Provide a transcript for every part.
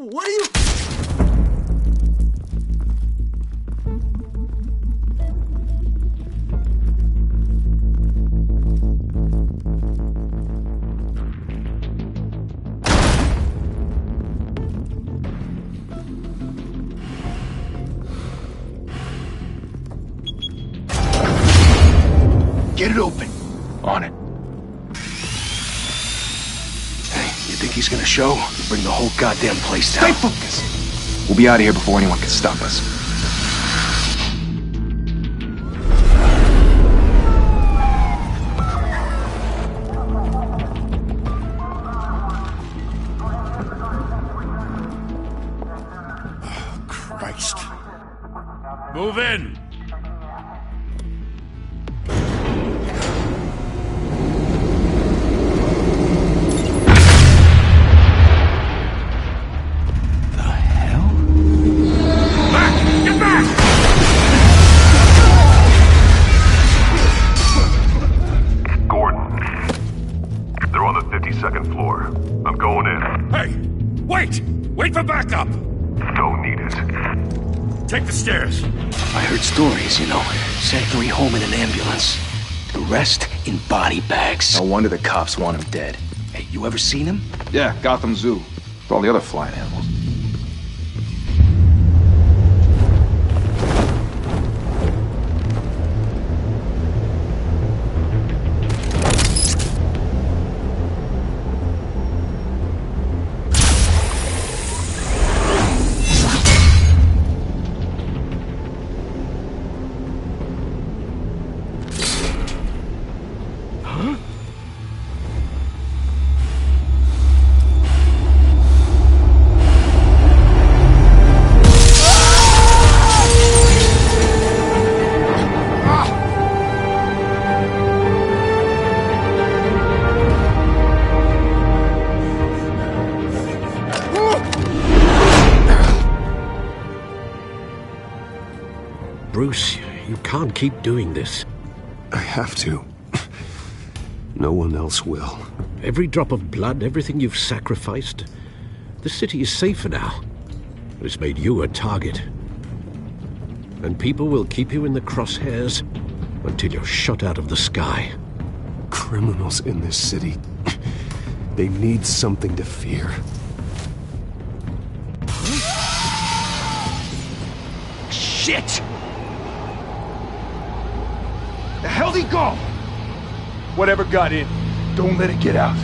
What are you... Get it open. On it. Hey, you think he's gonna show? Bring the whole goddamn place down. Stay focused! We'll be out of here before anyone can stop us. Oh, Christ. Move in! Second floor. I'm going in. Hey! Wait! Wait for backup! Don't need it. Take the stairs. I heard stories, you know. Sent 3 home in an ambulance. The rest in body bags. No wonder the cops want him dead. Hey, you ever seen him? Yeah, Gotham Zoo. With all the other flying animals. Bruce, you can't keep doing this. I have to. No one else will. Every drop of blood, everything you've sacrificed. The city is safer now. It's made you a target. And people will keep you in the crosshairs until you're shot out of the sky. Criminals in this city. They need something to fear. Shit! The hell'd he go? Whatever got in, Don't let it get out.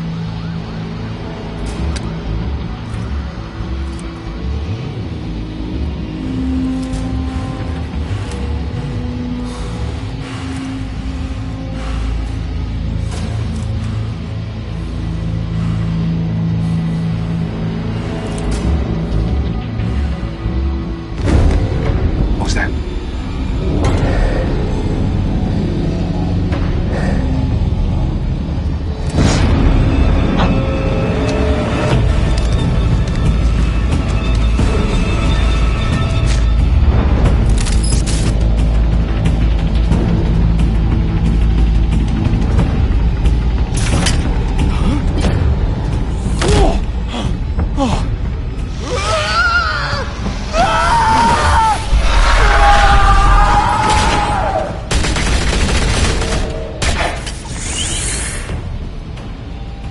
what was that?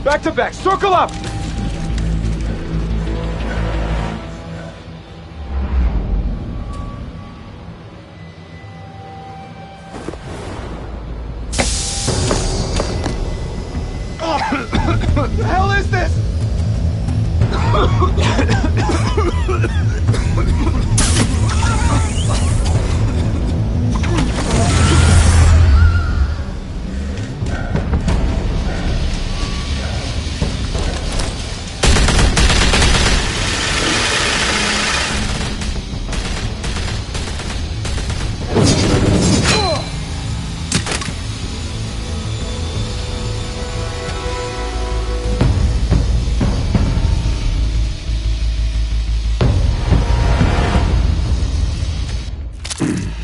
Back to back, circle up! What the hell is this?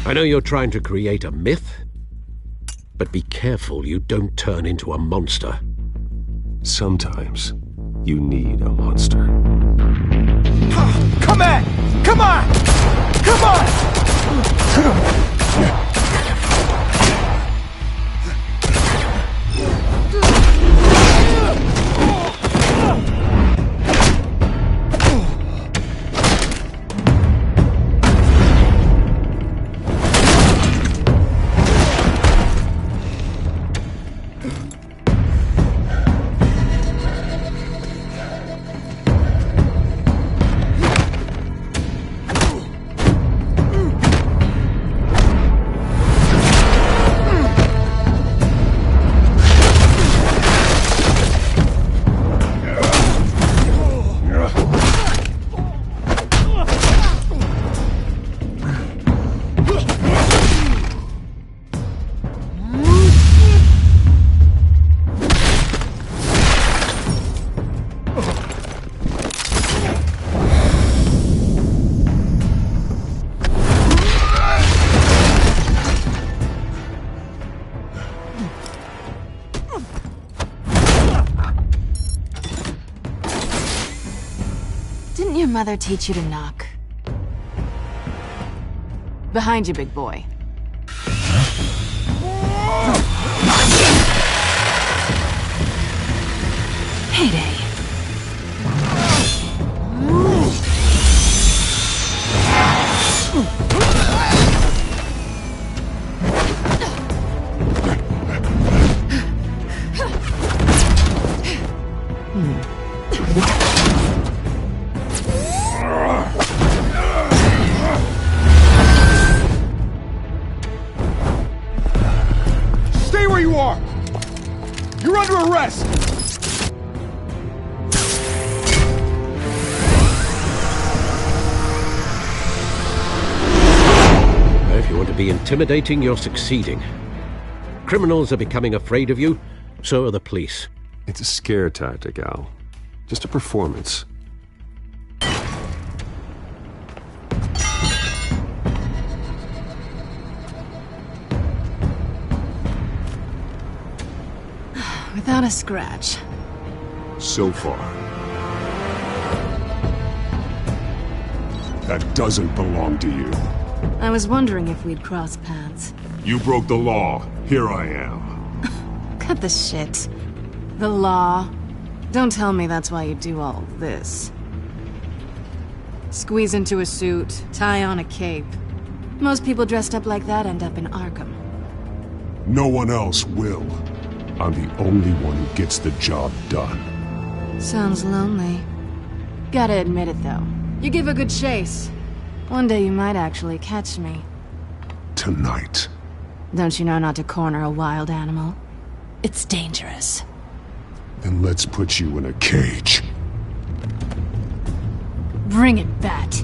I know you're trying to create a myth, but be careful you don't turn into a monster. Sometimes you need a monster. Come at! Come on! Come on! Didn't your mother teach you to knock? Behind you, big boy. Heyday. Stay where you are! You're under arrest! If you want to be intimidating, you're succeeding. Criminals are becoming afraid of you, so are the police. It's a scare tactic, Al. Just a performance. Without a scratch. So far. That doesn't belong to you. I was wondering if we'd cross paths. You broke the law. Here I am. Cut the shit. The law. Don't tell me that's why you do all this. Squeeze into a suit, tie on a cape. Most people dressed up like that end up in Arkham. No one else will. I'm the only one who gets the job done. Sounds lonely. Gotta admit it, though. You give a good chase. One day you might actually catch me. Tonight. Don't you know not to corner a wild animal? It's dangerous. Then let's put you in a cage. Bring it, Bat.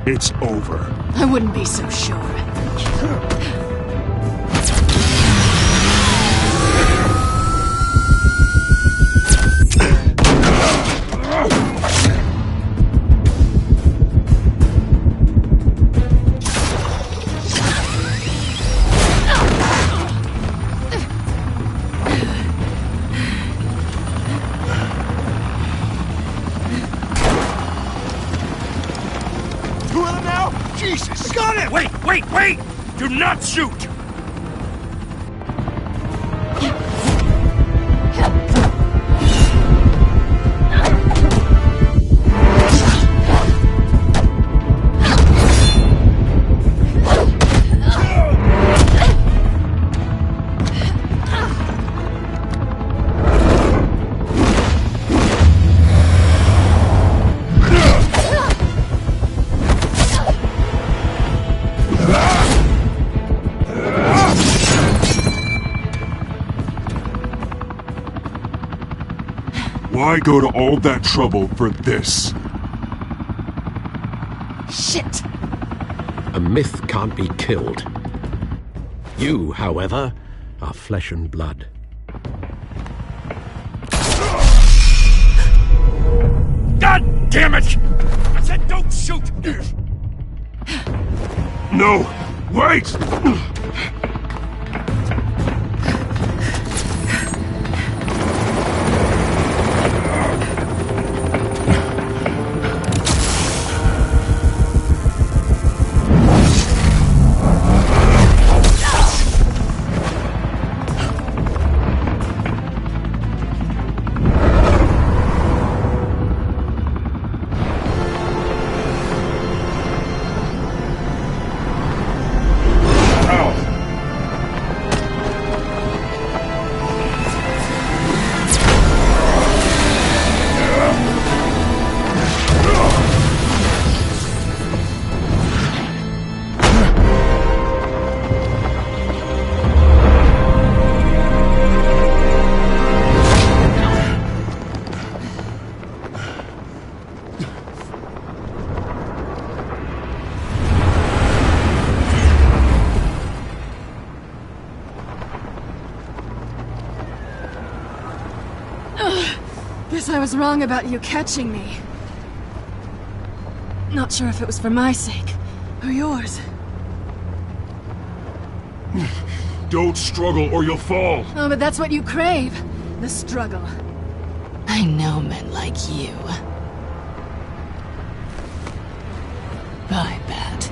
It's over. I wouldn't be so sure. Jesus! I got him! Wait! Do not shoot! Why go to all that trouble for this? Shit! A myth can't be killed. You, however, are flesh and blood. God damn it! I said don't shoot! No! Wait! Guess I was wrong about you catching me. Not sure if it was for my sake, or yours. Don't struggle or you'll fall. Oh, but that's what you crave. The struggle. I know men like you. Bye, Bat.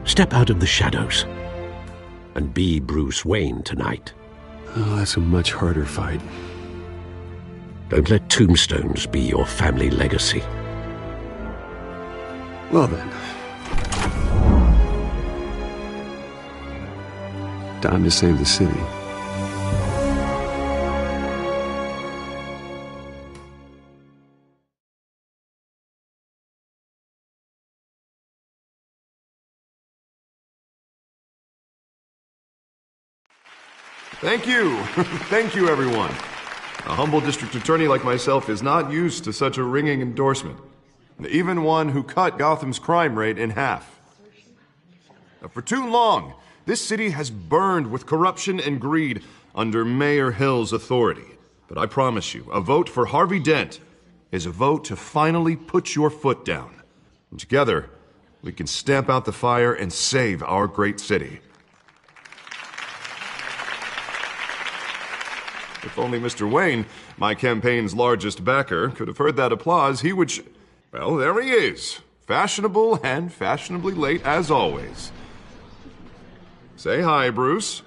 Step out of the shadows and be Bruce Wayne tonight. Oh, that's a much harder fight. Don't let tombstones be your family legacy. Well then. Time to save the city. Thank you. Thank you, everyone. A humble district attorney like myself is not used to such a ringing endorsement. Even one who cut Gotham's crime rate in half. For too long, this city has burned with corruption and greed under Mayor Hill's authority. But I promise you, a vote for Harvey Dent is a vote to finally put your foot down. And together, we can stamp out the fire and save our great city. If only Mr. Wayne, my campaign's largest backer, could have heard that applause, he would well, there he is. Fashionable and fashionably late as always. Say hi, Bruce.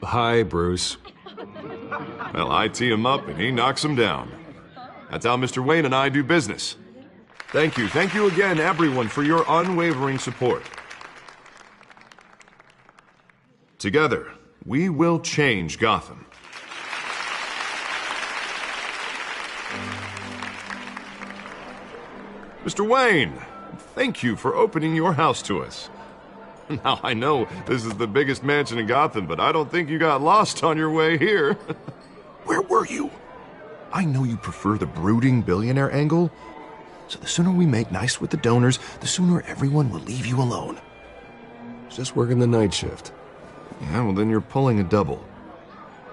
Hi, Bruce. Well, I tee him up and he knocks him down. That's how Mr. Wayne and I do business. Thank you. Thank you again, everyone, for your unwavering support. Together, we will change Gotham. Mr. Wayne, thank you for opening your house to us. Now, I know this is the biggest mansion in Gotham, but I don't think you got lost on your way here. Where were you? I know you prefer the brooding billionaire angle, so the sooner we make nice with the donors, the sooner everyone will leave you alone. Just working the night shift. Yeah, well, then you're pulling a double.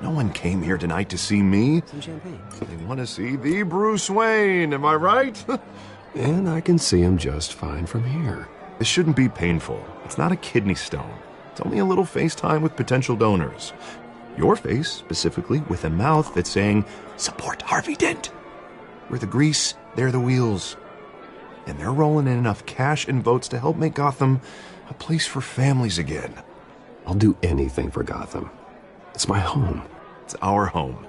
No one came here tonight to see me. Some champagne. They want to see the Bruce Wayne, am I right? And I can see him just fine from here. This shouldn't be painful. It's not a kidney stone. It's only a little FaceTime with potential donors. Your face, specifically, with a mouth that's saying, support Harvey Dent. We're the grease, they're the wheels. And they're rolling in enough cash and votes to help make Gotham a place for families again. I'll do anything for Gotham. It's my home. It's our home.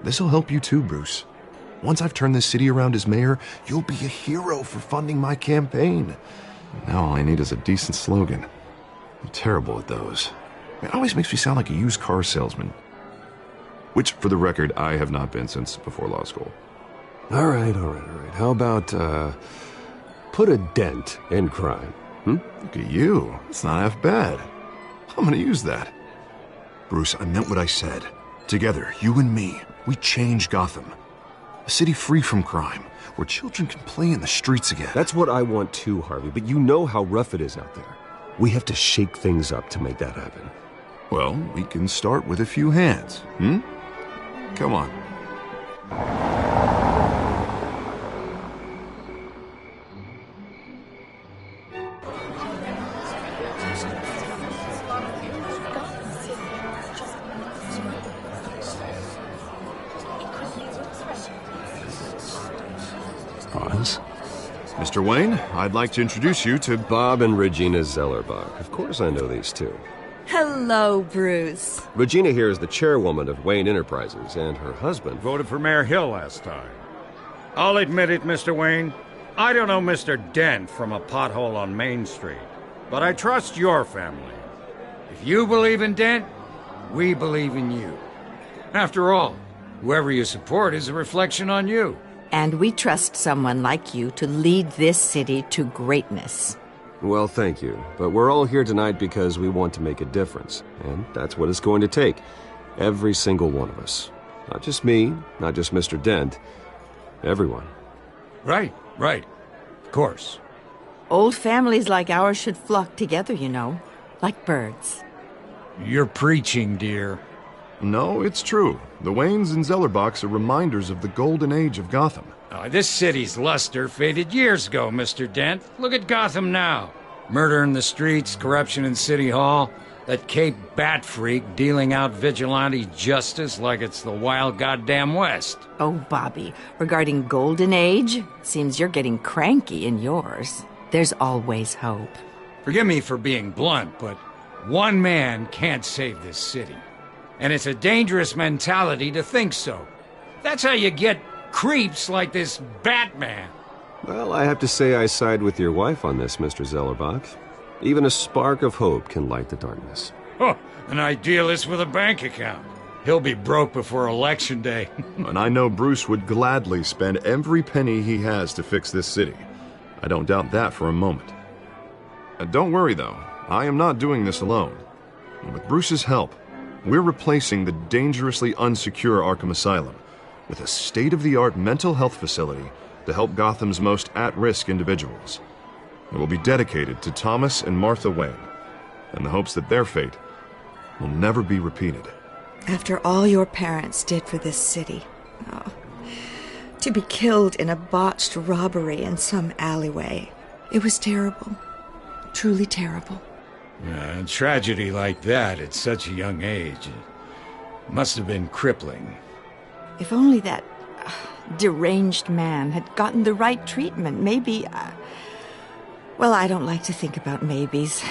This'll help you too, Bruce. Once I've turned this city around as mayor, you'll be a hero for funding my campaign. Now all I need is a decent slogan. I'm terrible at those. It always makes me sound like a used car salesman. Which, for the record, I have not been since before law school. All right. How about, put a dent in crime, Look at you. It's not half bad. I'm gonna use that. Bruce, I meant what I said. Together, you and me, we change Gotham. A city free from crime, where children can play in the streets again. That's what I want too, Harvey, but you know how rough it is out there. We have to shake things up to make that happen. Well, we can start with a few hands, Come on. Pause. Mr. Wayne, I'd like to introduce you to Bob and Regina Zellerbach. Of course I know these two. Hello, Bruce. Regina here is the chairwoman of Wayne Enterprises, and her husband Voted for Mayor Hill last time. I'll admit it, Mr. Wayne. I don't know Mr. Dent from a pothole on Main Street, but I trust your family. If you believe in Dent, we believe in you. After all, whoever you support is a reflection on you. And we trust someone like you to lead this city to greatness. Well, thank you. But we're all here tonight because we want to make a difference. And that's what it's going to take. Every single one of us. Not just me, not just Mr. Dent. Everyone. Right. Of course. Old families like ours should flock together, you know. Like birds. You're preaching, dear. No, it's true. The Waynes and Zellerbachs are reminders of the golden age of Gotham. This city's luster faded years ago, Mr. Dent. Look at Gotham now. Murder in the streets, corruption in City Hall, that Cape Bat freak dealing out vigilante justice like it's the wild goddamn West. Oh, Bobby, regarding Golden Age, seems you're getting cranky in yours. There's always hope. Forgive me for being blunt, but one man can't save this city. And it's a dangerous mentality to think so. That's how you get creeps like this Batman. Well, I have to say I side with your wife on this, Mr. Zellerbach. Even a spark of hope can light the darkness. Oh, an idealist with a bank account. He'll be broke before Election Day. And I know Bruce would gladly spend every penny he has to fix this city. I don't doubt that for a moment. Don't worry, though. I am not doing this alone. And with Bruce's help, we're replacing the dangerously unsecure Arkham Asylum with a state-of-the-art mental health facility to help Gotham's most at-risk individuals. It will be dedicated to Thomas and Martha Wayne, in the hopes that their fate will never be repeated. After all your parents did for this city, to be killed in a botched robbery in some alleyway, it was terrible. Truly terrible. A tragedy like that at such a young age must have been crippling. If only that deranged man had gotten the right treatment, maybe... Well, I don't like to think about maybes.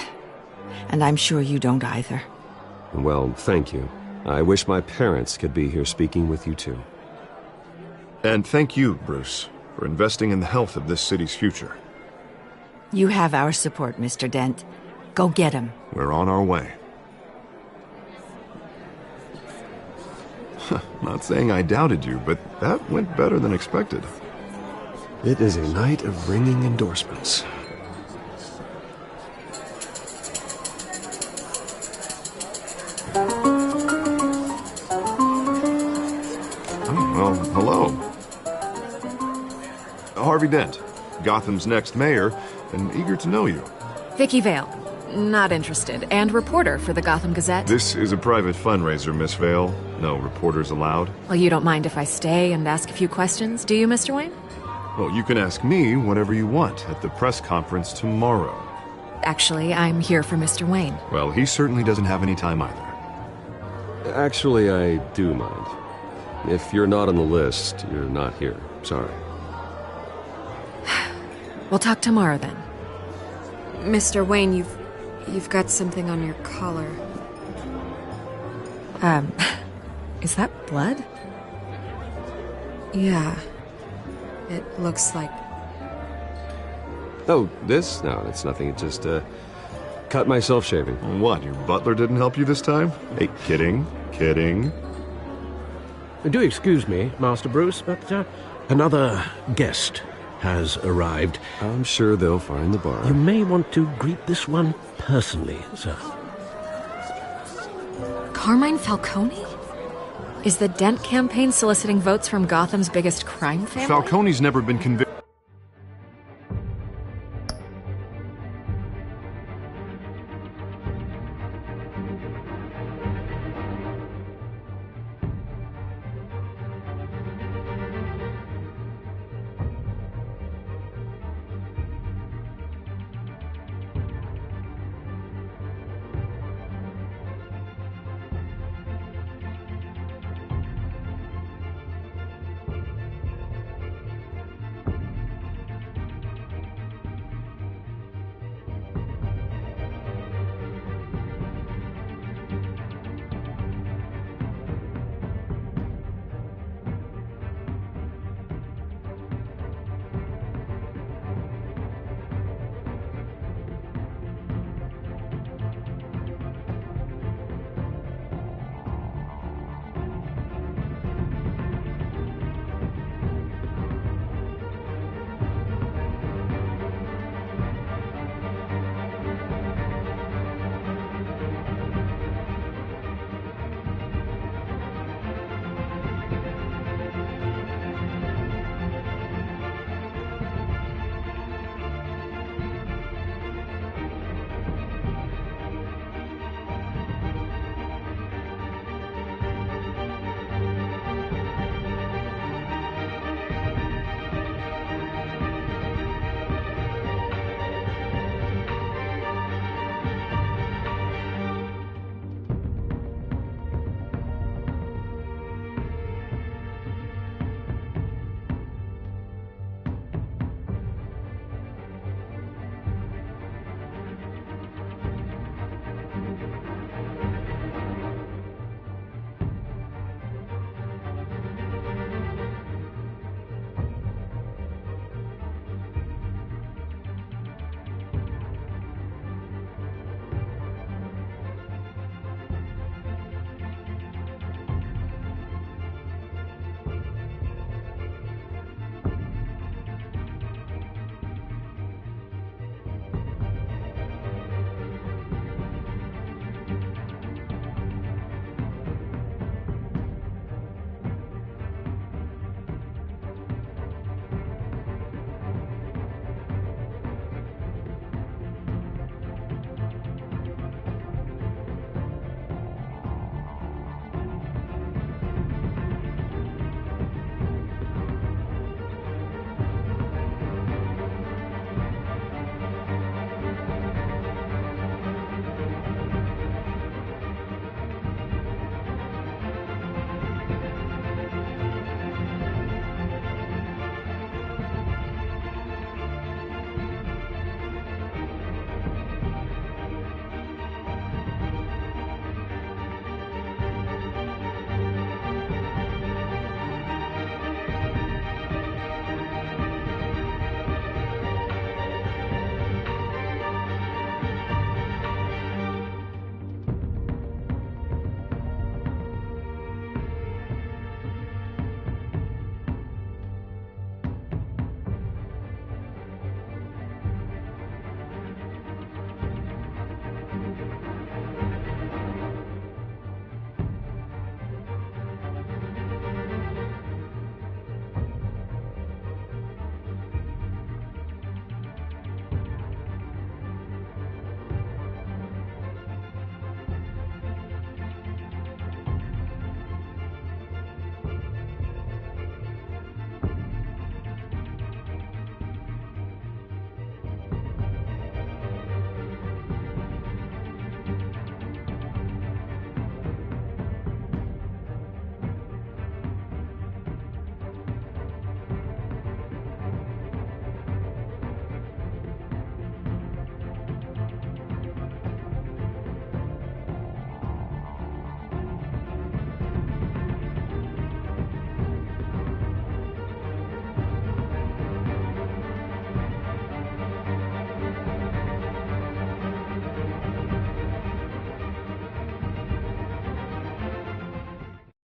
And I'm sure you don't either. Well, thank you. I wish my parents could be here speaking with you too. And thank you, Bruce, for investing in the health of this city's future. You have our support, Mr. Dent. Go get him. We're on our way. Not saying I doubted you, but that went better than expected. It is a night of ringing endorsements. Well, hello. Harvey Dent, Gotham's next mayor, and eager to know you. Vicky Vale. Not interested. And reporter for the Gotham Gazette. This is a private fundraiser, Miss Vale. No reporters allowed. Well, you don't mind if I stay and ask a few questions, do you, Mr. Wayne? Well, you can ask me whatever you want at the press conference tomorrow. Actually, I'm here for Mr. Wayne. Well, he certainly doesn't have any time either. Actually, I do mind. If you're not on the list, you're not here. Sorry. We'll talk tomorrow then. Mr. Wayne, you've got something on your collar. Is that blood? Yeah. It looks like... Oh, this? No, it's nothing. It just, cut myself shaving. What, your butler didn't help you this time? Hey, kidding. Do excuse me, Master Bruce, but another guest has arrived. I'm sure they'll find the bar. You may want to greet this one personally, sir. Carmine Falcone? Is the Dent campaign soliciting votes from Gotham's biggest crime family? Falcone's never been convicted.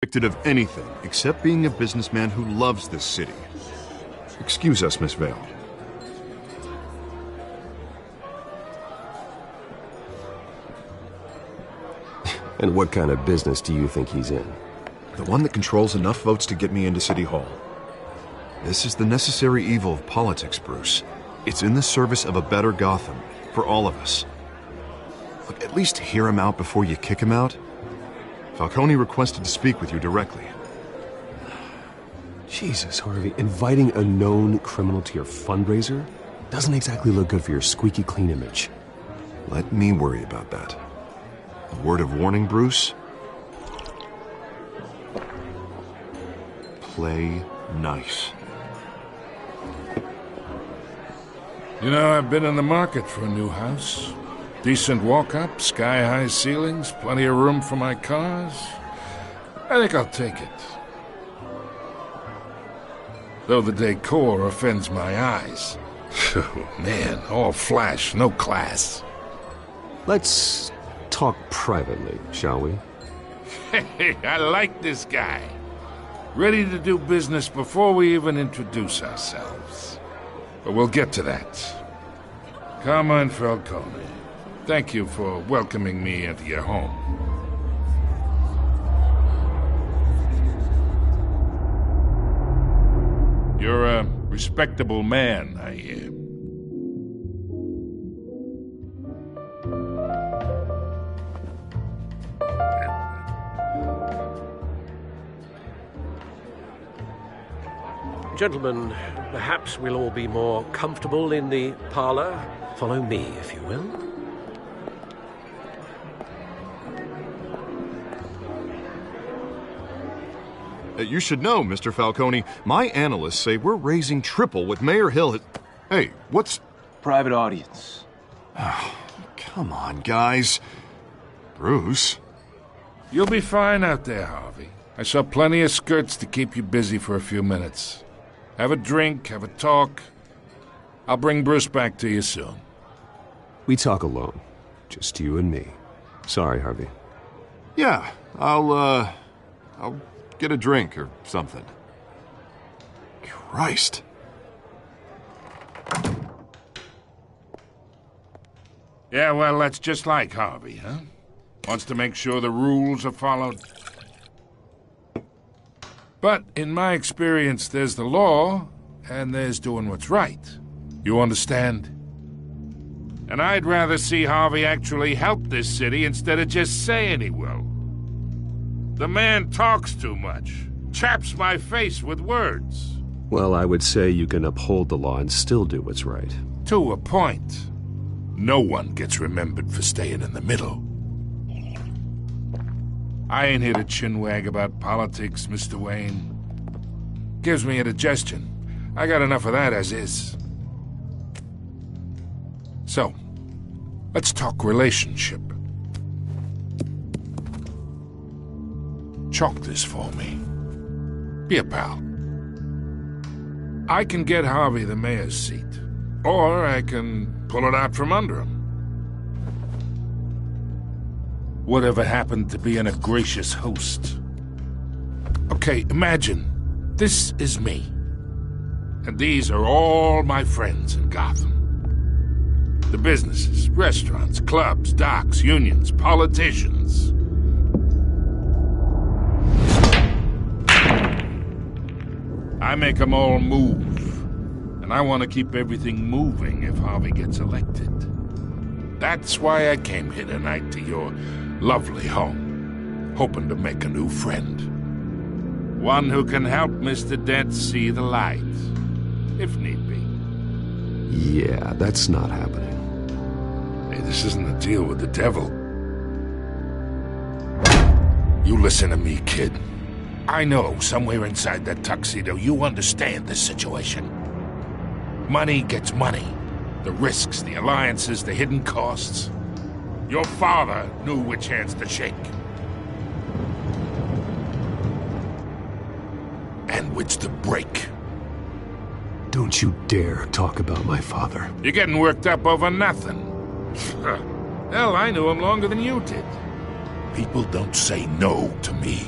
convicted of anything except being a businessman who loves this city. Excuse us, Miss Vale. And what kind of business do you think he's in? The one that controls enough votes to get me into City Hall. This is the necessary evil of politics, Bruce. It's in the service of a better Gotham, for all of us. Look, at least hear him out before you kick him out. Falcone requested to speak with you directly. Jesus, Harvey, inviting a known criminal to your fundraiser doesn't exactly look good for your squeaky clean image. Let me worry about that. A word of warning, Bruce? Play nice. You know, I've been in the market for a new house. Decent walk-up, sky-high ceilings, plenty of room for my cars. I think I'll take it. Though the decor offends my eyes. Oh, man, all flash, no class. Let's talk privately, shall we? Hey, I like this guy. Ready to do business before we even introduce ourselves. But we'll get to that. Carmine Falcone, thank you for welcoming me into your home. You're a respectable man, I hear. Gentlemen, perhaps we'll all be more comfortable in the parlor. Follow me, if you will. You should know, Mr. Falcone, my analysts say we're raising triple what Mayor Hill has... Hey, what's... Private audience. Oh, come on, guys. Bruce? You'll be fine out there, Harvey. I saw plenty of skirts to keep you busy for a few minutes. Have a drink, have a talk. I'll bring Bruce back to you soon. We talk alone. Just you and me. Sorry, Harvey. Yeah, I'll get a drink or something. Christ. Yeah, well, that's just like Harvey, huh? Wants to make sure the rules are followed. But in my experience, there's the law, and there's doing what's right. You understand? And I'd rather see Harvey actually help this city instead of just saying he will. The man talks too much, chaps my face with words. Well, I would say you can uphold the law and still do what's right. To a point. No one gets remembered for staying in the middle. I ain't here to chinwag about politics, Mr. Wayne. Gives me indigestion. I got enough of that as is. So, let's talk relationship. Chalk this for me. Be a pal. I can get Harvey the mayor's seat, or I can pull it out from under him. Whatever happened to being a gracious host? Okay, imagine, this is me. And these are all my friends in Gotham. The businesses, restaurants, clubs, docks, unions, politicians. I make them all move. And I want to keep everything moving if Harvey gets elected. That's why I came here tonight to your lovely home, hoping to make a new friend. One who can help Mr. Dent see the light, if need be. Yeah, that's not happening. Hey, this isn't a deal with the devil. You listen to me, kid. I know somewhere inside that tuxedo you understand this situation. Money gets money. The risks, the alliances, the hidden costs. Your father knew which hands to shake. And which to break. Don't you dare talk about my father. You're getting worked up over nothing. Hell, I knew him longer than you did. People don't say no to me.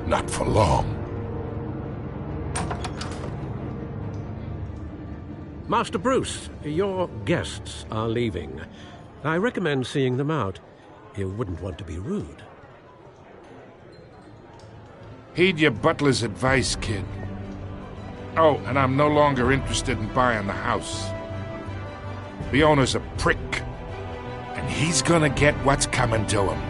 Not for long. Master Bruce, your guests are leaving. I recommend seeing them out. You wouldn't want to be rude. Heed your butler's advice, kid. Oh, and I'm no longer interested in buying the house. The owner's a prick, and he's gonna get what's coming to him.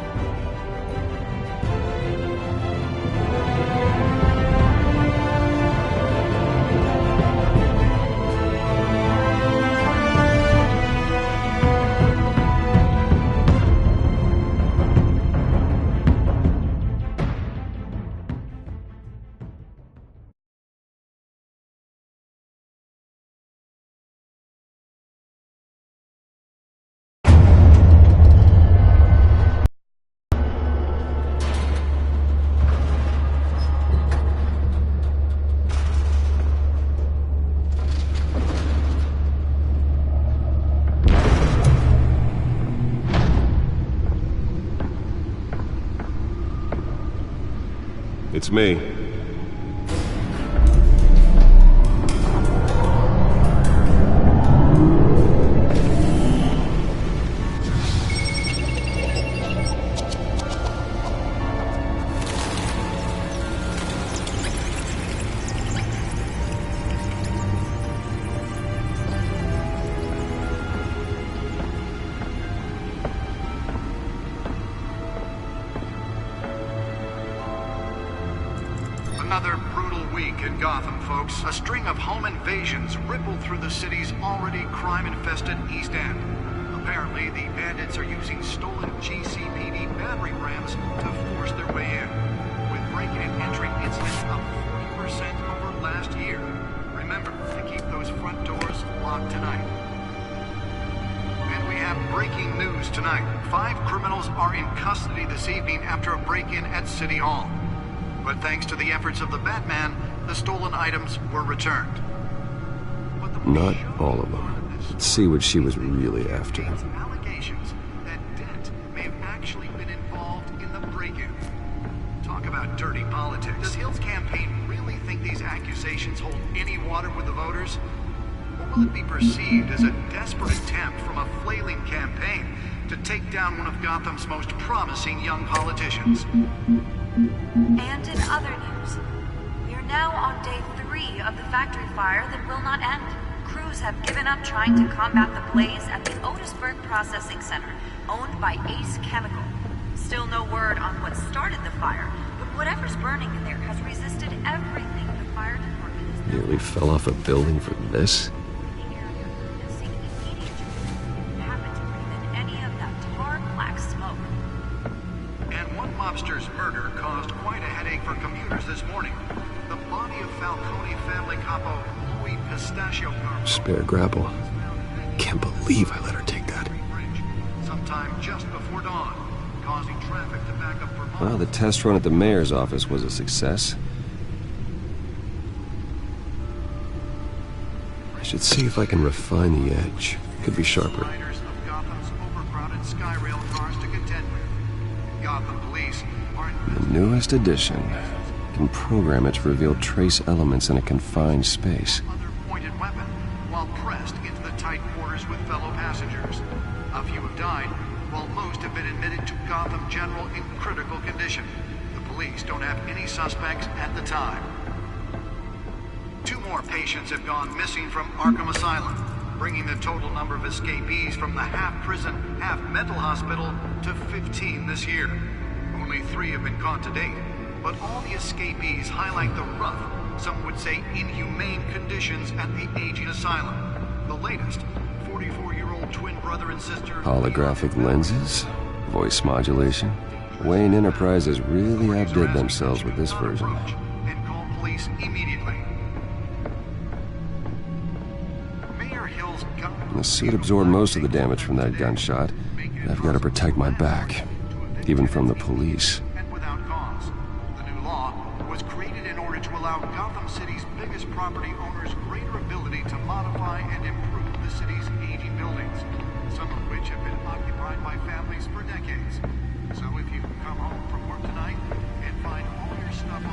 It's me. Another brutal week in Gotham, folks. A string of home invasions rippled through the city's already crime-infested East End. Apparently, the bandits are using stolen GCPD battering rams to force their way in, with break-in and entry incidents up 40% over last year. Remember to keep those front doors locked tonight. And we have breaking news tonight. 5 criminals are in custody this evening after a break-in at City Hall. But thanks to the efforts of the Batman, the stolen items were returned. Not all of them. Let's see what she was really after. Allegations that Dent may have actually been involved in the break-in. Talk about dirty politics. Does Hill's campaign really think these accusations hold any water with the voters? Or will it be perceived as a desperate attempt from a flailing campaign to take down one of Gotham's most promising young politicians? And in other news, we are now on day 3 of the factory fire that will not end. Crews have given up trying to combat the blaze at the Otisburg Processing Center, owned by Ace Chemical. Still no word on what started the fire, but whatever's burning in there has resisted everything the fire department has Nearly fell off a building for this? Mobster's murder caused quite a headache for commuters this morning. The body of Falcone family capo Louis Pistachio Carbo. Spare grapple. Can't believe I let her take that. Sometime just before dawn, causing traffic to back up for miles. Well, the test run at the mayor's office was a success. I should see if I can refine the edge. Could be sharper. Riders of Gotham's overcrowded Skyrail cars to contend with. Gotham police are The newest edition can program it to reveal trace elements in a confined space. other pointed weapon while pressed into the tight quarters with fellow passengers. A few have died, while most have been admitted to Gotham General in critical condition. The police don't have any suspects at the time. 2 more patients have gone missing from Arkham Asylum, bringing the total number of escapees from the half-prison, half-mental hospital to 15 this year. Only 3 have been caught to date, but all the escapees highlight the rough, some would say inhumane conditions at the aging asylum. The latest, 44-year-old twin brother and sister... Holographic lenses? Voice modulation? Wayne Enterprises really outdid themselves with this version. And call police immediately. Mayor Hill's gun... The suit absorbed most of the damage from that gunshot. I've got to protect my back, even from the police. And without cause. The new law was created in order to allow Gotham City's biggest property owners greater ability to modify and improve the city's aging buildings, some of which have been occupied by families for decades. So if you come home from work tonight and find all your stuff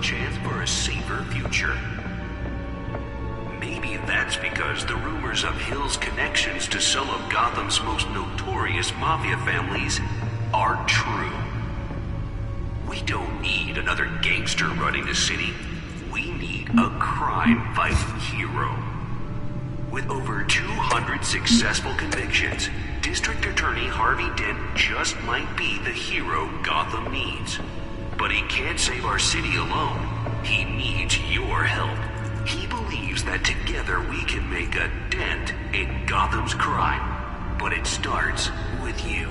chance for a safer future. Maybe that's because the rumors of Hill's connections to some of Gotham's most notorious mafia families are true. We don't need another gangster running the city. We need a crime-fighting hero. With over 200 successful convictions, District Attorney Harvey Dent just might be the hero Gotham needs. But he can't save our city alone. He needs your help. He believes that together we can make a dent in Gotham's crime. But it starts with you.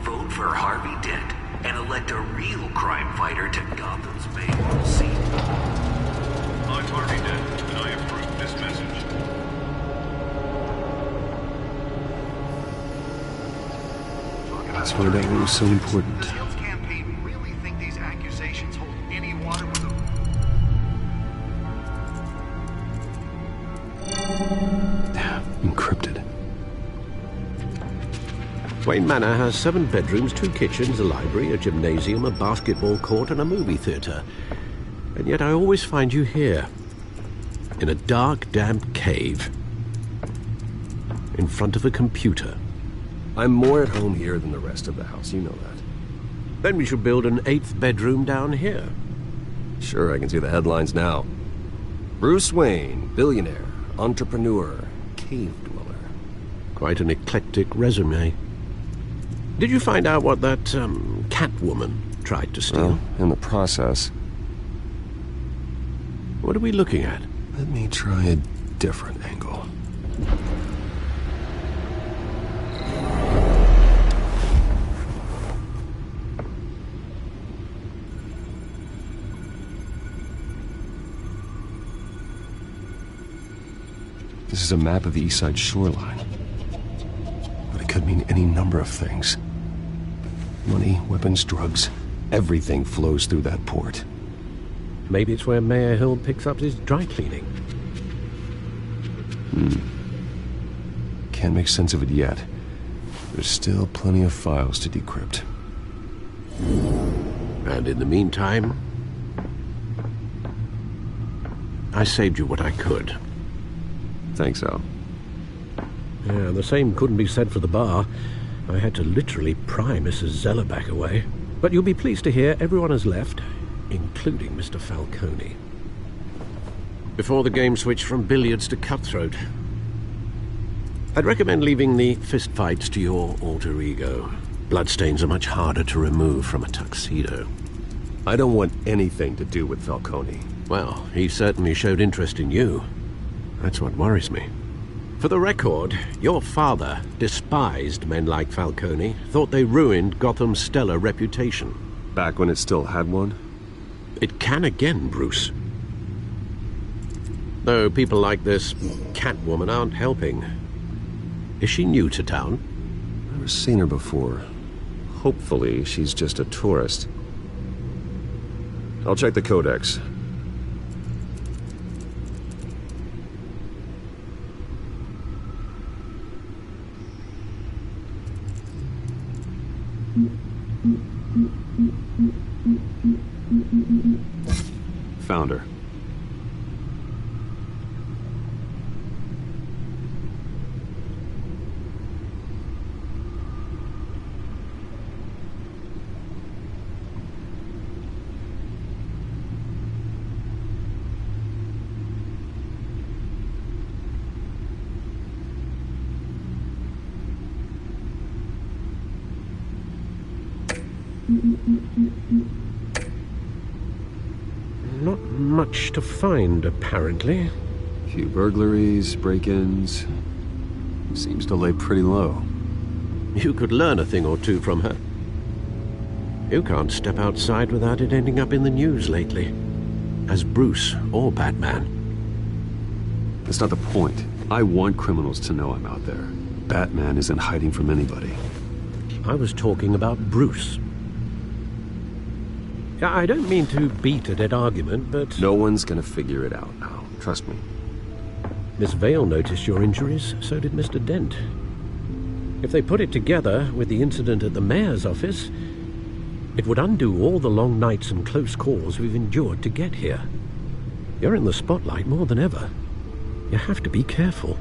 Vote for Harvey Dent and elect a real crime fighter to Gotham's mayoral seat. I'm Harvey Dent, and I approve this message. Let's find out what was so important. Does Hill's campaign really think these accusations hold any water with them? Encrypted. Wayne Manor has 7 bedrooms, 2 kitchens, a library, a gymnasium, a basketball court, and a movie theatre. And yet I always find you here, in a dark, damp cave, in front of a computer. I'm more at home here than the rest of the house, you know that. Then we should build an 8th bedroom down here. Sure, I can see the headlines now. Bruce Wayne, billionaire, entrepreneur, cave dweller. Quite an eclectic resume. Did you find out what that, Catwoman tried to steal? Well, in the process. What are we looking at? Let me try a different angle. This is a map of the East Side shoreline. But it could mean any number of things. Money, weapons, drugs, everything flows through that port. Maybe it's where Mayor Hill picks up his dry cleaning. Can't make sense of it yet. There's still plenty of files to decrypt. And in the meantime, I saved you what I could. Thanks, Al. Yeah, the same couldn't be said for the bar. I had to literally pry Mrs. Zeller back away. But you'll be pleased to hear everyone has left, including Mr. Falcone. Before the game switched from billiards to cutthroat. I'd recommend leaving the fistfights to your alter ego. Bloodstains are much harder to remove from a tuxedo. I don't want anything to do with Falcone. Well, he certainly showed interest in you. That's what worries me. For the record, your father despised men like Falcone, thought they ruined Gotham's stellar reputation. Back when it still had one? It can again, Bruce. Though people like this Catwoman aren't helping. Is she new to town? Never seen her before. Hopefully, she's just a tourist. I'll check the codex. Found her. Not much to find, apparently. Few burglaries, break-ins. Seems to lay pretty low. You could learn a thing or two from her. You can't step outside without it ending up in the news lately. As Bruce or Batman. That's not the point. I want criminals to know I'm out there. Batman isn't hiding from anybody. I was talking about Bruce. I don't mean to beat a dead argument, but... No one's gonna figure it out now. Trust me. Miss Vale noticed your injuries, so did Mr. Dent. If they put it together with the incident at the mayor's office, It would undo all the long nights and close calls we've endured to get here. You're in the spotlight more than ever. You have to be careful.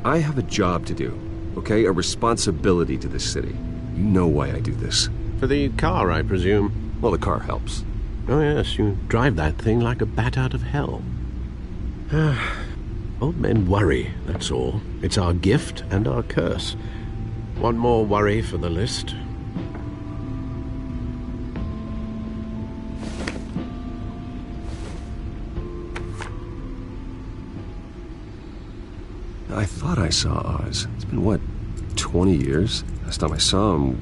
I have a job to do, okay? A responsibility to this city. You know why I do this. For the car, I presume. Well, the car helps. Oh yes, you drive that thing like a bat out of hell. Old men worry, that's all. It's our gift and our curse. One more worry for the list. I thought I saw Oz. It's been, what, 20 years? Last time I saw him,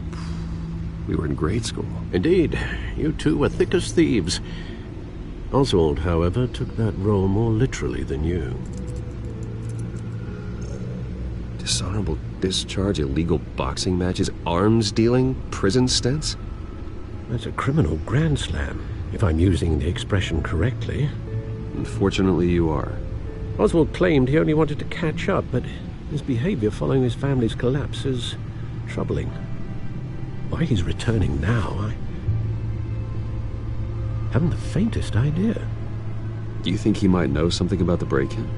we were in grade school. Indeed. You two were thick as thieves. Oswald, however, took that role more literally than you. Dishonorable discharge, illegal boxing matches, arms dealing, prison stints? That's a criminal grand slam, if I'm using the expression correctly. Unfortunately, you are. Oswald claimed he only wanted to catch up, but his behavior following his family's collapse is troubling. Why he's returning now, I haven't the faintest idea. Do you think he might know something about the break-in?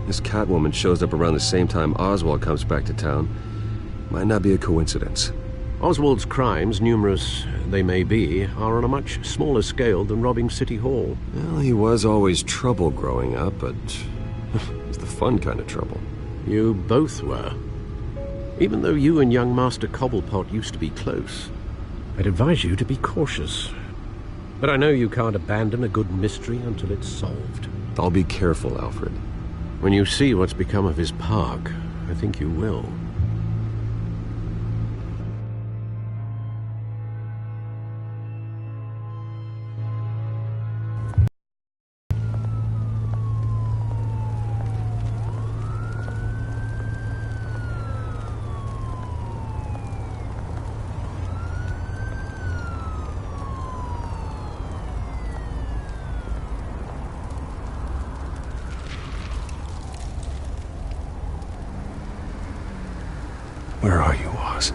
This Catwoman shows up around the same time Oswald comes back to town. Might not be a coincidence. Oswald's crimes, numerous they may be, are on a much smaller scale than robbing City Hall. Well, he was always trouble growing up, but it's the fun kind of trouble. You both were. Even though you and young Master Cobblepot used to be close, I'd advise you to be cautious. But I know you can't abandon a good mystery until it's solved. I'll be careful, Alfred. When you see what's become of his park, I think you will. Where are you, Oz?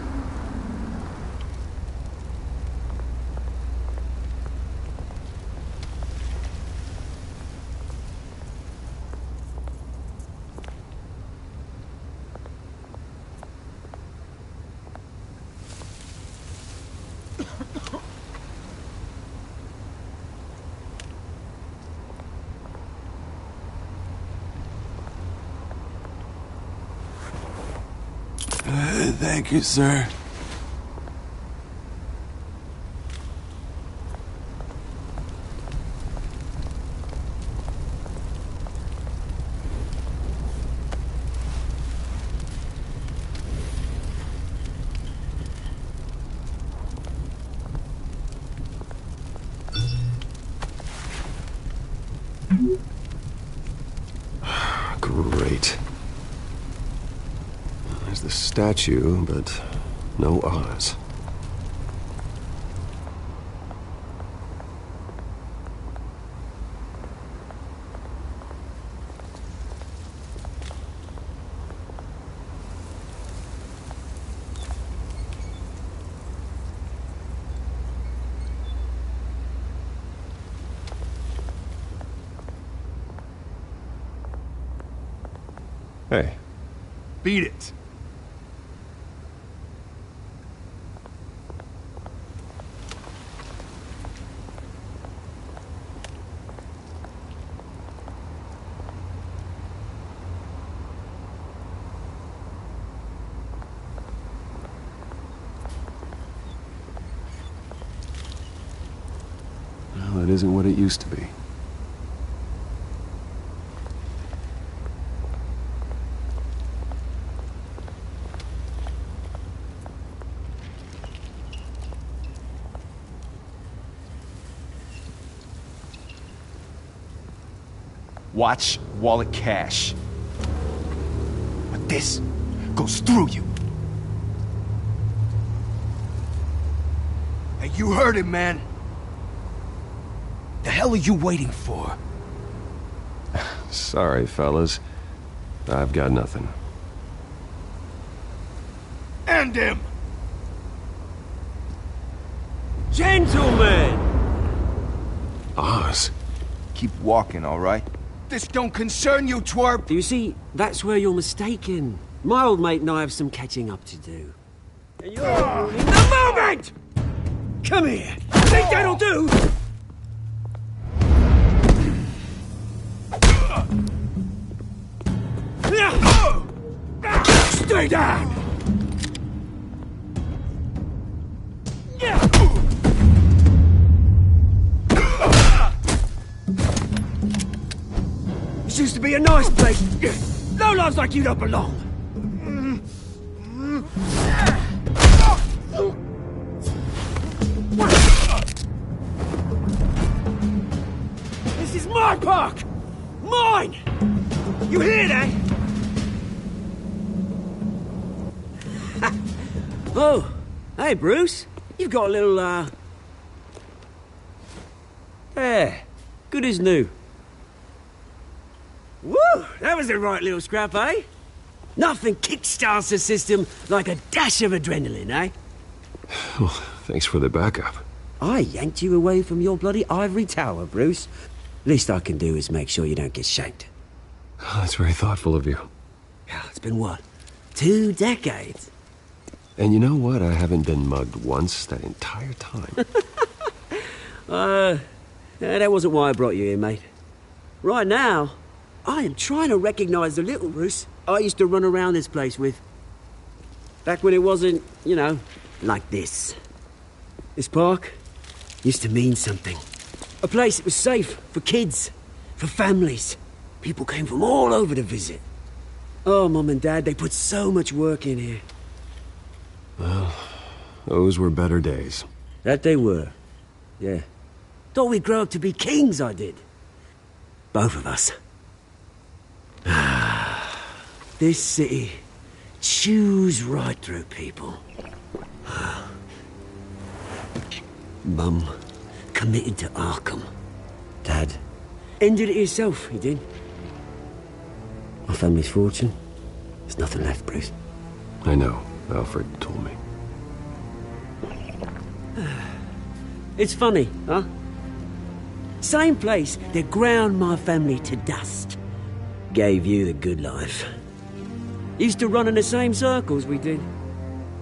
Thank you, sir. Great. There's the statue, but no Oz. Hey. Beat it. Well, it isn't what it used to be. Watch wallet cash. But this goes through you. Hey, you heard it, man. The hell are you waiting for? Sorry, fellas. I've got nothing. End him! Gentlemen! Oz. Keep walking, all right? This don't concern you, twerp! You see, that's where you're mistaken. My old mate and I have some catching up to do. And you're in the moment! Come here! Think that'll do? Stay down! This used to be a nice place. No lives like you don't belong. This is my park! Mine! You hear that? Oh, hey, Bruce. You've got a little, Yeah, good as new. Woo! That was a right little scrap, eh? Nothing kickstarts the system like a dash of adrenaline, eh? Well, thanks for the backup. I yanked you away from your bloody ivory tower, Bruce. Least I can do is make sure you don't get shanked. Oh, that's very thoughtful of you. Yeah, it's been what? 2 decades? And you know what? I haven't been mugged once that entire time. That wasn't why I brought you here, mate. Right now, I am trying to recognize the little Bruce I used to run around this place with. Back when it wasn't, you know, like this. This park used to mean something. A place that was safe for kids, for families. People came from all over to visit. Oh, Mum and Dad, they put so much work in here. Well, those were better days. That they were. Yeah. Thought we'd grow up to be kings, I did. Both of us. This city chews right through people. Mum committed to Arkham. Dad ended it himself, he did. My family's fortune, there's nothing left, Bruce. I know. Alfred told me. It's funny, huh? Same place that ground my family to dust. Gave you the good life. Used to run in the same circles we did.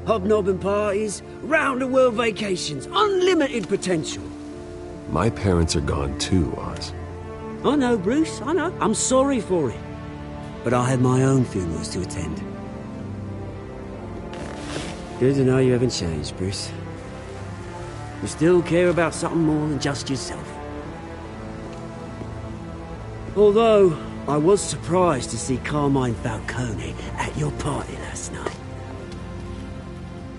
Hobnobbing parties, round-the-world vacations, unlimited potential. My parents are gone too, Oz. I know, Bruce, I know. I'm sorry for it. But I had my own funerals to attend. Good to know you haven't changed, Bruce. You still care about something more than just yourself. Although, I was surprised to see Carmine Falcone at your party last night.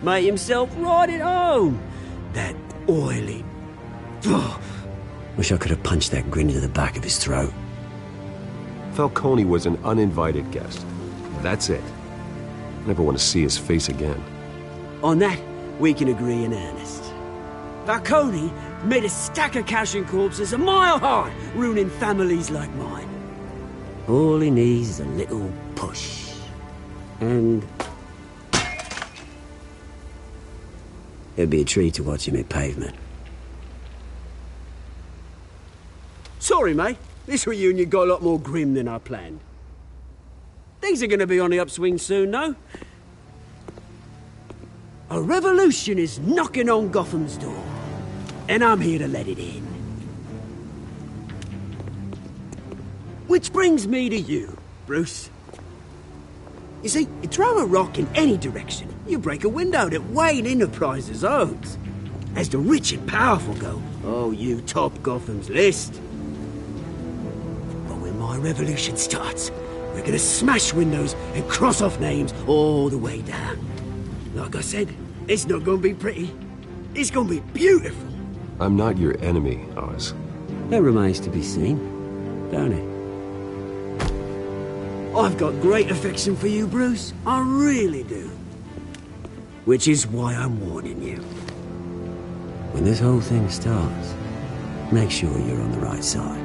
Made himself right at home. That oily... Wish I could have punched that grin into the back of his throat. Falcone was an uninvited guest. That's it. Never want to see his face again. On that, we can agree in earnest. Falcone made a stack of cash and corpses a mile high, ruining families like mine. All he needs is a little push. And... it'd be a treat to watch him hit pavement. Sorry, mate. This reunion got a lot more grim than I planned. Things are gonna be on the upswing soon, no? A revolution is knocking on Gotham's door. And I'm here to let it in. Which brings me to you, Bruce. You see, you throw a rock in any direction, you break a window that Wayne Enterprises owns. As the rich and powerful go, oh, you top Gotham's list. But when my revolution starts, we're gonna smash windows and cross off names all the way down. Like I said, it's not gonna be pretty. It's gonna be beautiful. I'm not your enemy, Oz. That remains to be seen, don't it? I've got great affection for you, Bruce. I really do. Which is why I'm warning you. When this whole thing starts, make sure you're on the right side.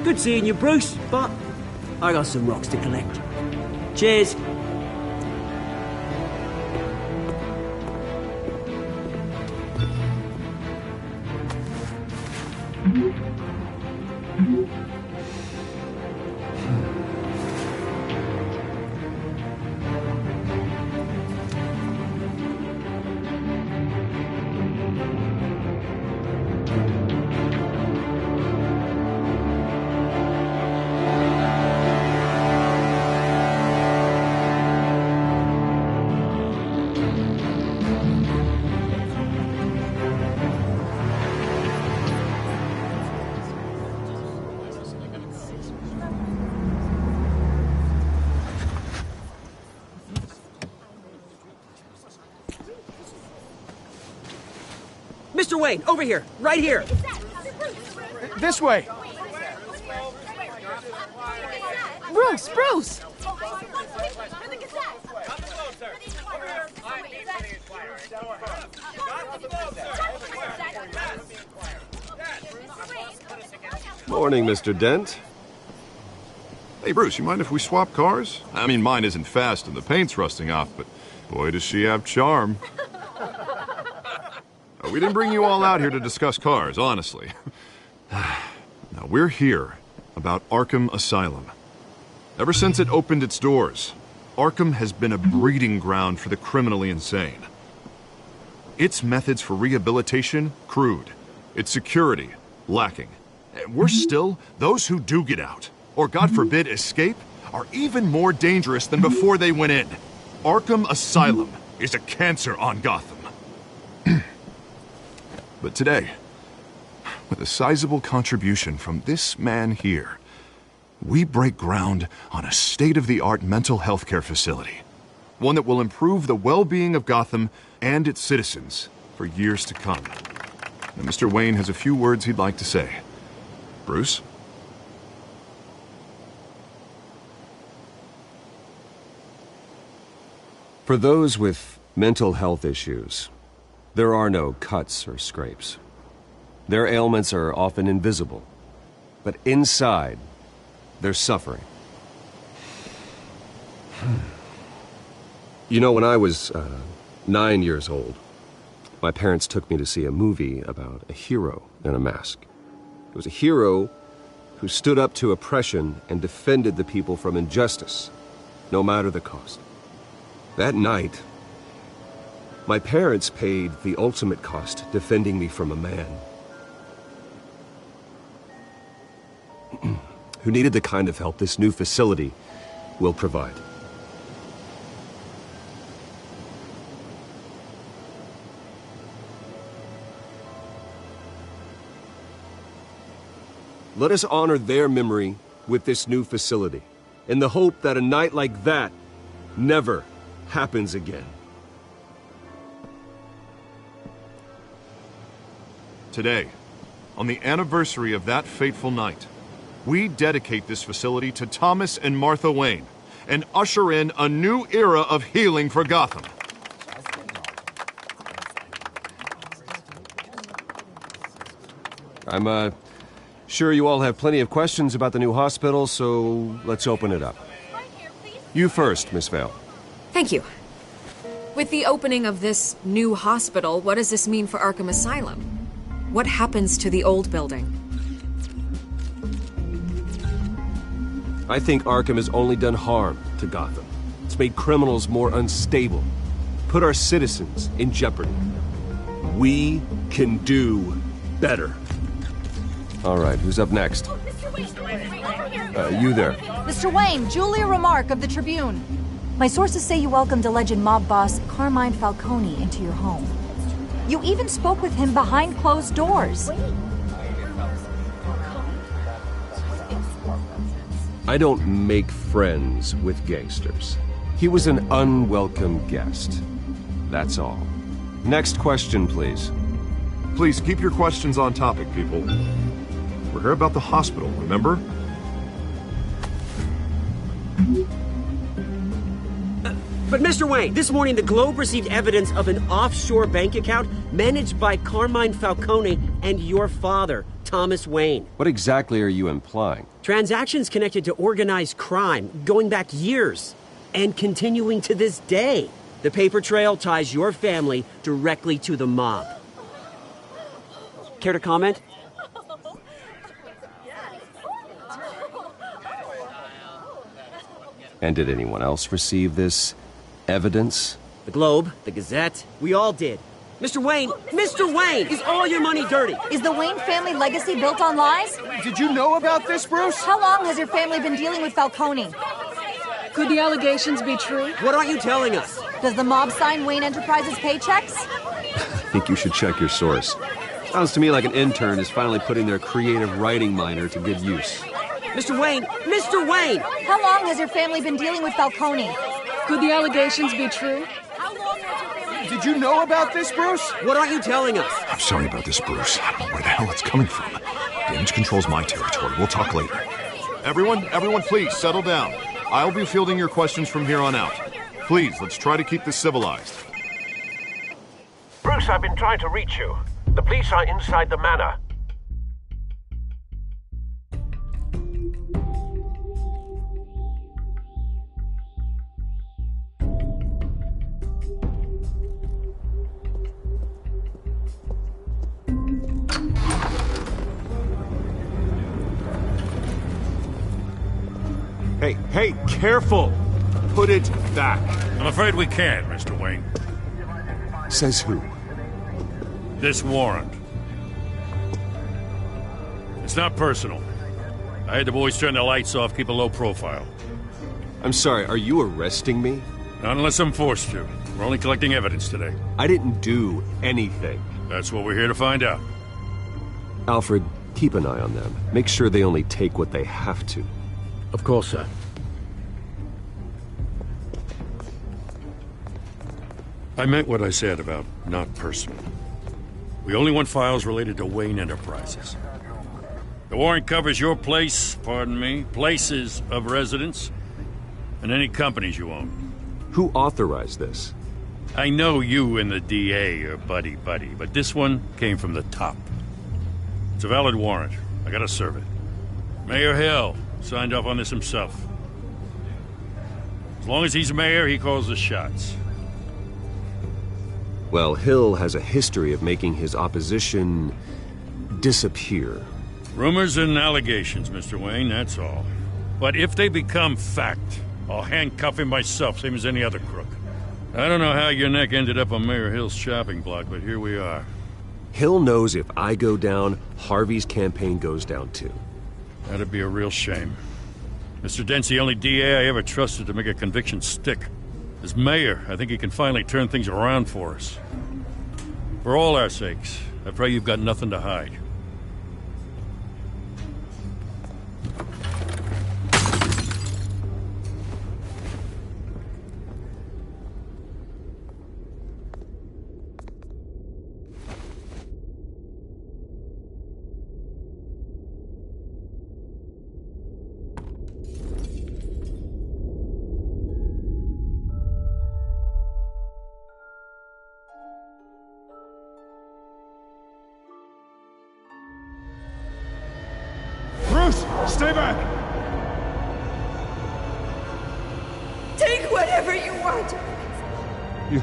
Good seeing you, Bruce, but I got some rocks to collect. Cheers. Mr. Wayne, over here, right here. This way. Bruce! Morning, Mr. Dent. Hey, Bruce, you mind if we swap cars? I mean, mine isn't fast and the paint's rusting off, but boy, does she have charm. We didn't bring you all out here to discuss cars, honestly. Now, we're here about Arkham Asylum. Ever since it opened its doors, Arkham has been a breeding ground for the criminally insane. Its methods for rehabilitation, crude. Its security, lacking. And worse still, those who do get out, or God forbid escape, are even more dangerous than before they went in. Arkham Asylum is a cancer on Gotham. But today, with a sizable contribution from this man here, we break ground on a state-of-the-art mental health care facility. One that will improve the well-being of Gotham and its citizens for years to come. And Mr. Wayne has a few words he'd like to say. Bruce? For those with mental health issues, there are no cuts or scrapes. Their ailments are often invisible, but inside, they're suffering. You know, when I was 9 years old, my parents took me to see a movie about a hero in a mask. It was a hero who stood up to oppression and defended the people from injustice, no matter the cost. That night, my parents paid the ultimate cost defending me from a man who needed the kind of help this new facility will provide. Let us honor their memory with this new facility, in the hope that a night like that never happens again. Today, on the anniversary of that fateful night, we dedicate this facility to Thomas and Martha Wayne and usher in a new era of healing for Gotham. I'm sure you all have plenty of questions about the new hospital, so let's open it up. You first, Miss Vale. Thank you. With the opening of this new hospital, what does this mean for Arkham Asylum? What happens to the old building? I think Arkham has only done harm to Gotham. It's made criminals more unstable, put our citizens in jeopardy. We can do better. All right, who's up next? You there. Mr. Wayne, Julia Remark of the Tribune. My sources say you welcomed alleged mob boss Carmine Falcone into your home. You even spoke with him behind closed doors. I don't make friends with gangsters. He was an unwelcome guest. That's all. Next question, please. Please keep your questions on topic, people. We're here about the hospital, remember? But Mr. Wayne, this morning the Globe received evidence of an offshore bank account managed by Carmine Falcone and your father, Thomas Wayne. What exactly are you implying? Transactions connected to organized crime going back years and continuing to this day. The paper trail ties your family directly to the mob. Care to comment? And did anyone else receive this evidence? The Globe, the Gazette, we all did. Mr. Wayne, is all your money dirty? Is the Wayne family legacy built on lies? Did you know about this, Bruce? How long has your family been dealing with Falcone? Could the allegations be true? What aren't you telling us? Does the mob sign Wayne Enterprises paychecks? I think you should check your source. Sounds to me like an intern is finally putting their creative writing minor to good use. Mr. Wayne! How long has your family been dealing with Falcone? Could the allegations be true? Did you know about this, Bruce? What aren't you telling us? I'm sorry about this, Bruce. I don't know where the hell it's coming from. Damage control's my territory. We'll talk later. Everyone, please, settle down. I'll be fielding your questions from here on out. Please, let's try to keep this civilized. Bruce, I've been trying to reach you. The police are inside the manor. Hey, careful! Put it back. I'm afraid we can't, Mr. Wayne. Says who? This warrant. It's not personal. I had the boys turn the lights off, keep a low profile. I'm sorry, are you arresting me? Not unless I'm forced to. We're only collecting evidence today. I didn't do anything. That's what we're here to find out. Alfred, keep an eye on them. Make sure they only take what they have to. Of course, sir. I meant what I said about not personal. We only want files related to Wayne Enterprises. The warrant covers your places of residence, and any companies you own. Who authorized this? I know you and the DA are buddy-buddy, but this one came from the top. It's a valid warrant. I gotta serve it. Mayor Hill signed off on this himself. As long as he's mayor, he calls the shots. Well, Hill has a history of making his opposition disappear. Rumors and allegations, Mr. Wayne, that's all. But if they become fact, I'll handcuff him myself, same as any other crook. I don't know how your neck ended up on Mayor Hill's shopping block, but here we are. Hill knows if I go down, Harvey's campaign goes down too. That'd be a real shame. Mr. Dent's the only DA I ever trusted to make a conviction stick. As mayor, I think he can finally turn things around for us. For all our sakes, I pray you've got nothing to hide. Stay back! Take whatever you want. You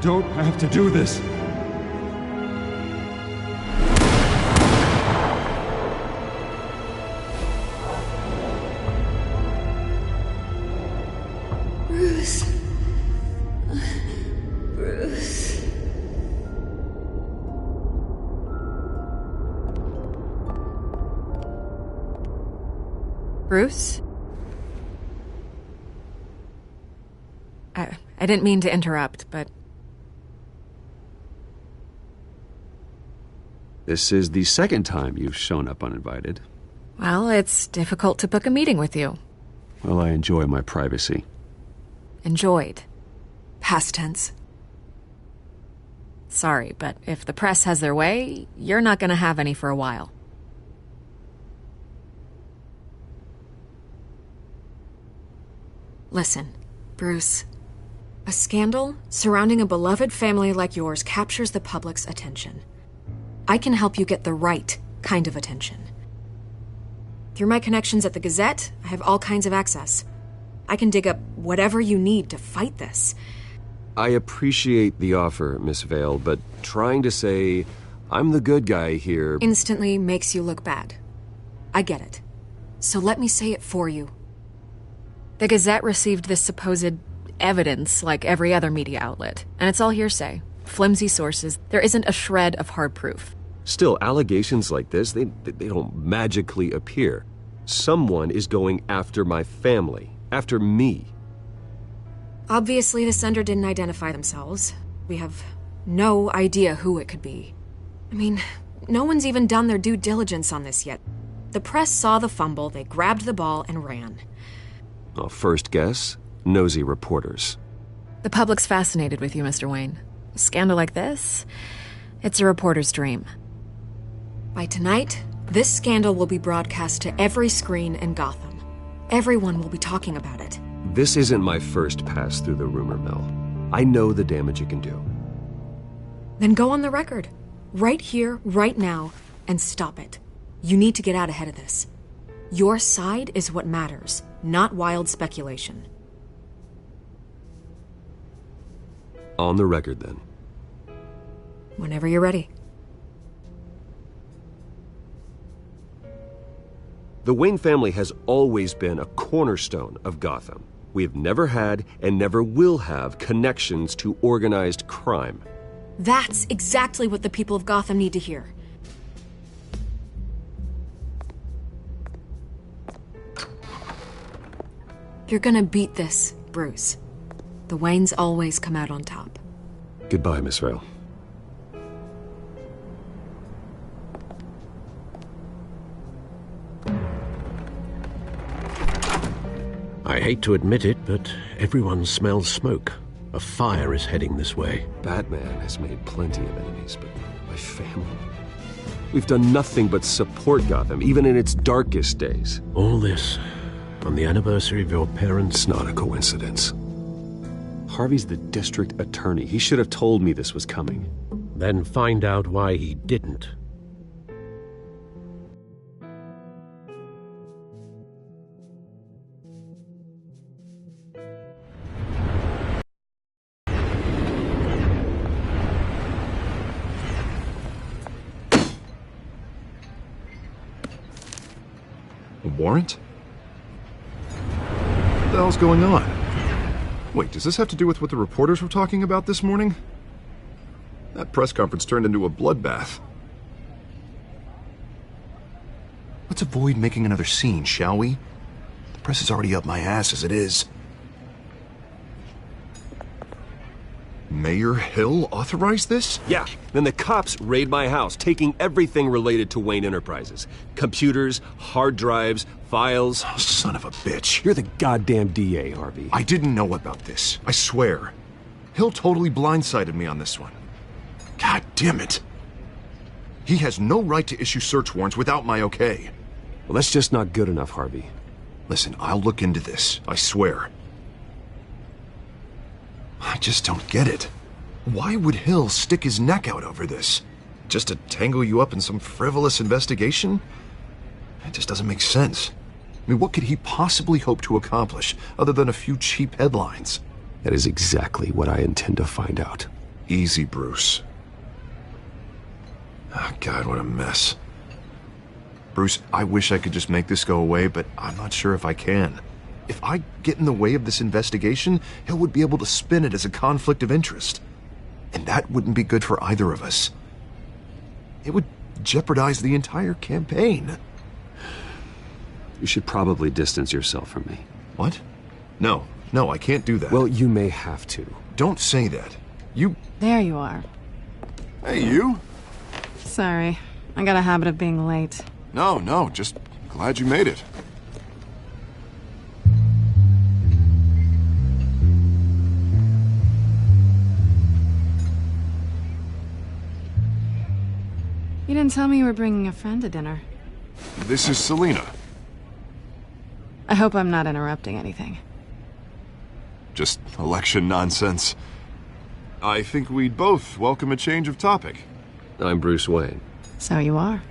don't have to do this. Bruce. Bruce. Bruce? I didn't mean to interrupt, but... This is the second time you've shown up uninvited. Well, it's difficult to book a meeting with you. Well, I enjoy my privacy. Enjoyed. Past tense. Sorry, but if the press has their way, you're not gonna have any for a while. Listen, Bruce. A scandal surrounding a beloved family like yours captures the public's attention. I can help you get the right kind of attention. Through my connections at the Gazette, I have all kinds of access. I can dig up whatever you need to fight this. I appreciate the offer, Miss Vale, but trying to say I'm the good guy here instantly makes you look bad. I get it. So let me say it for you. The Gazette received this supposed evidence like every other media outlet, and it's all hearsay. Flimsy sources. There isn't a shred of hard proof. Still, allegations like this, they don't magically appear. Someone is going after my family, after me. Obviously, the sender didn't identify themselves. We have no idea who it could be. I mean, no one's even done their due diligence on this yet. The press saw the fumble, they grabbed the ball and ran. Well, first guess, nosy reporters. The public's fascinated with you, Mr. Wayne. A scandal like this, it's a reporter's dream. By tonight, this scandal will be broadcast to every screen in Gotham. Everyone will be talking about it. This isn't my first pass through the rumor mill. I know the damage it can do. Then go on the record. Right here, right now, and stop it. You need to get out ahead of this. Your side is what matters, not wild speculation. On the record, then. Whenever you're ready. The Wayne family has always been a cornerstone of Gotham. We have never had and never will have connections to organized crime. That's exactly what the people of Gotham need to hear. You're gonna beat this, Bruce. The Waynes always come out on top. Goodbye, Miss Vale. I hate to admit it, but everyone smells smoke. A fire is heading this way. Batman has made plenty of enemies, but my family? We've done nothing but support Gotham, even in its darkest days. All this on the anniversary of your parents'... It's not a coincidence. Harvey's the district attorney. He should have told me this was coming. Then find out why he didn't. A warrant? What the hell's going on? Wait, does this have to do with what the reporters were talking about this morning? That press conference turned into a bloodbath. Let's avoid making another scene, shall we? The press is already up my ass as it is. Mayor Hill authorized this? Yeah, then the cops raid my house, taking everything related to Wayne Enterprises. Computers, hard drives, files. Oh, son of a bitch. You're the goddamn DA, Harvey. I didn't know about this. I swear. Hill totally blindsided me on this one. God damn it. He has no right to issue search warrants without my okay. Well, that's just not good enough, Harvey. Listen, I'll look into this. I swear. I just don't get it. Why would Hill stick his neck out over this? Just to tangle you up in some frivolous investigation? It just doesn't make sense. I mean, what could he possibly hope to accomplish other than a few cheap headlines? That is exactly what I intend to find out. Easy, Bruce. Oh, God, what a mess. Bruce, I wish I could just make this go away, but I'm not sure if I can. If I get in the way of this investigation, Hill would be able to spin it as a conflict of interest. And that wouldn't be good for either of us. It would jeopardize the entire campaign. You should probably distance yourself from me. What? No, I can't do that. Well, you may have to. Don't say that. You... There you are. Hey, you? Sorry. I got a habit of being late. No, just glad you made it. You didn't tell me you were bringing a friend to dinner. This is Selina. I hope I'm not interrupting anything. Just election nonsense. I think we'd both welcome a change of topic. I'm Bruce Wayne. So you are.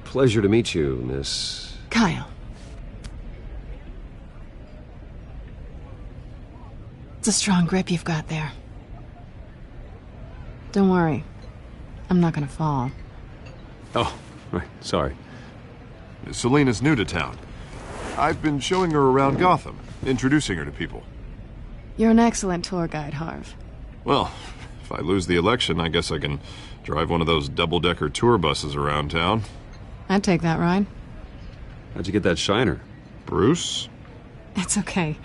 Pleasure to meet you, Miss... Kyle. It's a strong grip you've got there. Don't worry. I'm not gonna fall. Oh, right, sorry. Selina's new to town. I've been showing her around Gotham. introducing her to people. You're an excellent tour guide, Harv. Well, if I lose the election, I guess I can drive one of those double-decker tour buses around town. I'd take that ride. How'd you get that shiner? Bruce? It's okay.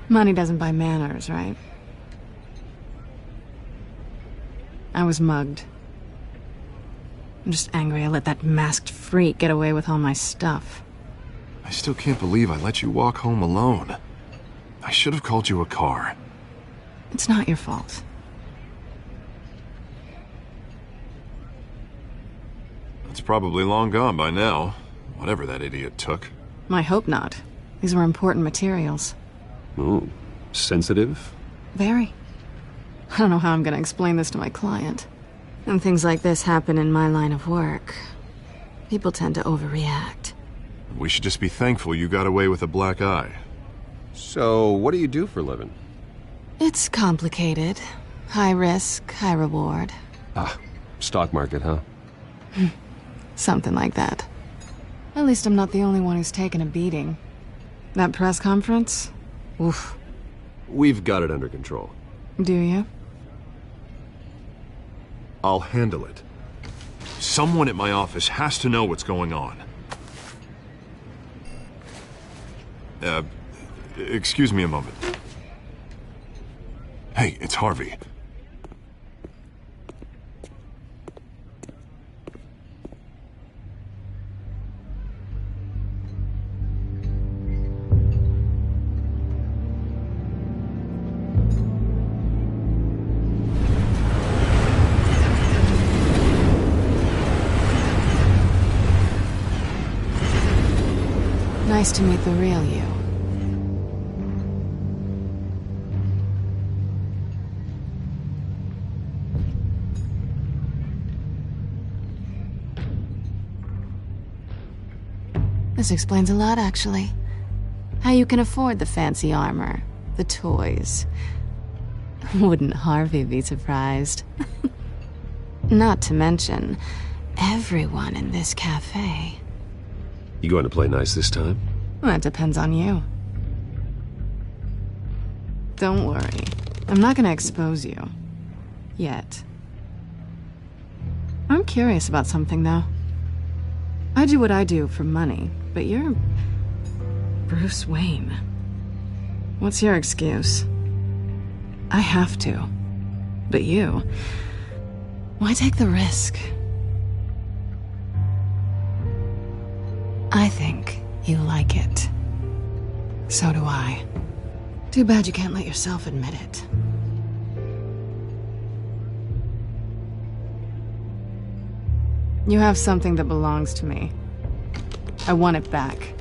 Money doesn't buy manners, right? I was mugged. I'm just angry I let that masked freak get away with all my stuff. I still can't believe I let you walk home alone. I should have called you a car. It's not your fault. It's probably long gone by now, whatever that idiot took. I hope not. These were important materials. Ooh, sensitive? Very. I don't know how I'm gonna explain this to my client. When things like this happen in my line of work, people tend to overreact. We should just be thankful you got away with a black eye. So, what do you do for a living? It's complicated. High risk, high reward. Ah, stock market, huh? Something like that. At least I'm not the only one who's taken a beating. That press conference? Oof. We've got it under control. Do you? I'll handle it. Someone at my office has to know what's going on. Excuse me a moment. Hey, it's Harvey. Nice to meet the real you. This explains a lot, actually. How you can afford the fancy armor, the toys. Wouldn't Harvey be surprised? Not to mention, everyone in this cafe. You going to play nice this time? Well, that depends on you. Don't worry. I'm not gonna expose you. Yet. I'm curious about something, though. I do what I do for money, but you're Bruce Wayne. What's your excuse? I have to. But you, why take the risk? I think you like it. So do I. Too bad you can't let yourself admit it. You have something that belongs to me. I want it back.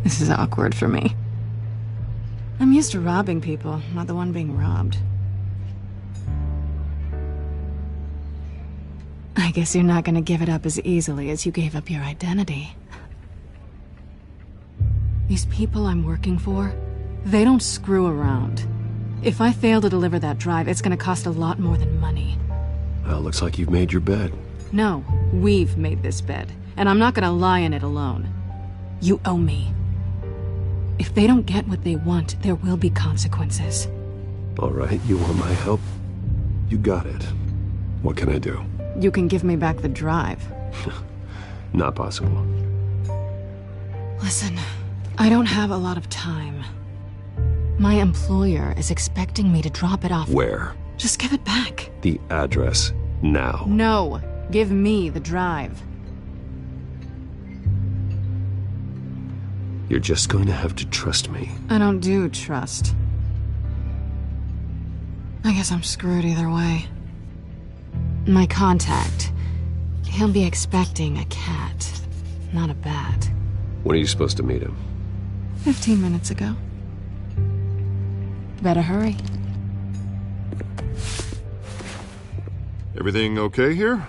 This is awkward for me. I'm used to robbing people, not the one being robbed. I guess you're not gonna give it up as easily as you gave up your identity. These people I'm working for, they don't screw around. If I fail to deliver that drive, it's gonna cost a lot more than money. Well, looks like you've made your bed. No, we've made this bed, and I'm not gonna lie in it alone. You owe me. If they don't get what they want, there will be consequences. All right, you want my help? You got it. What can I do? You can give me back the drive. Not possible. Listen, I don't have a lot of time. My employer is expecting me to drop it off. Where? Just give it back. The address, now. No, give me the drive. You're just going to have to trust me. I don't do trust. I guess I'm screwed either way. My contact, he'll be expecting a cat, not a bat. When are you supposed to meet him? 15 minutes ago. Better hurry. Everything okay here?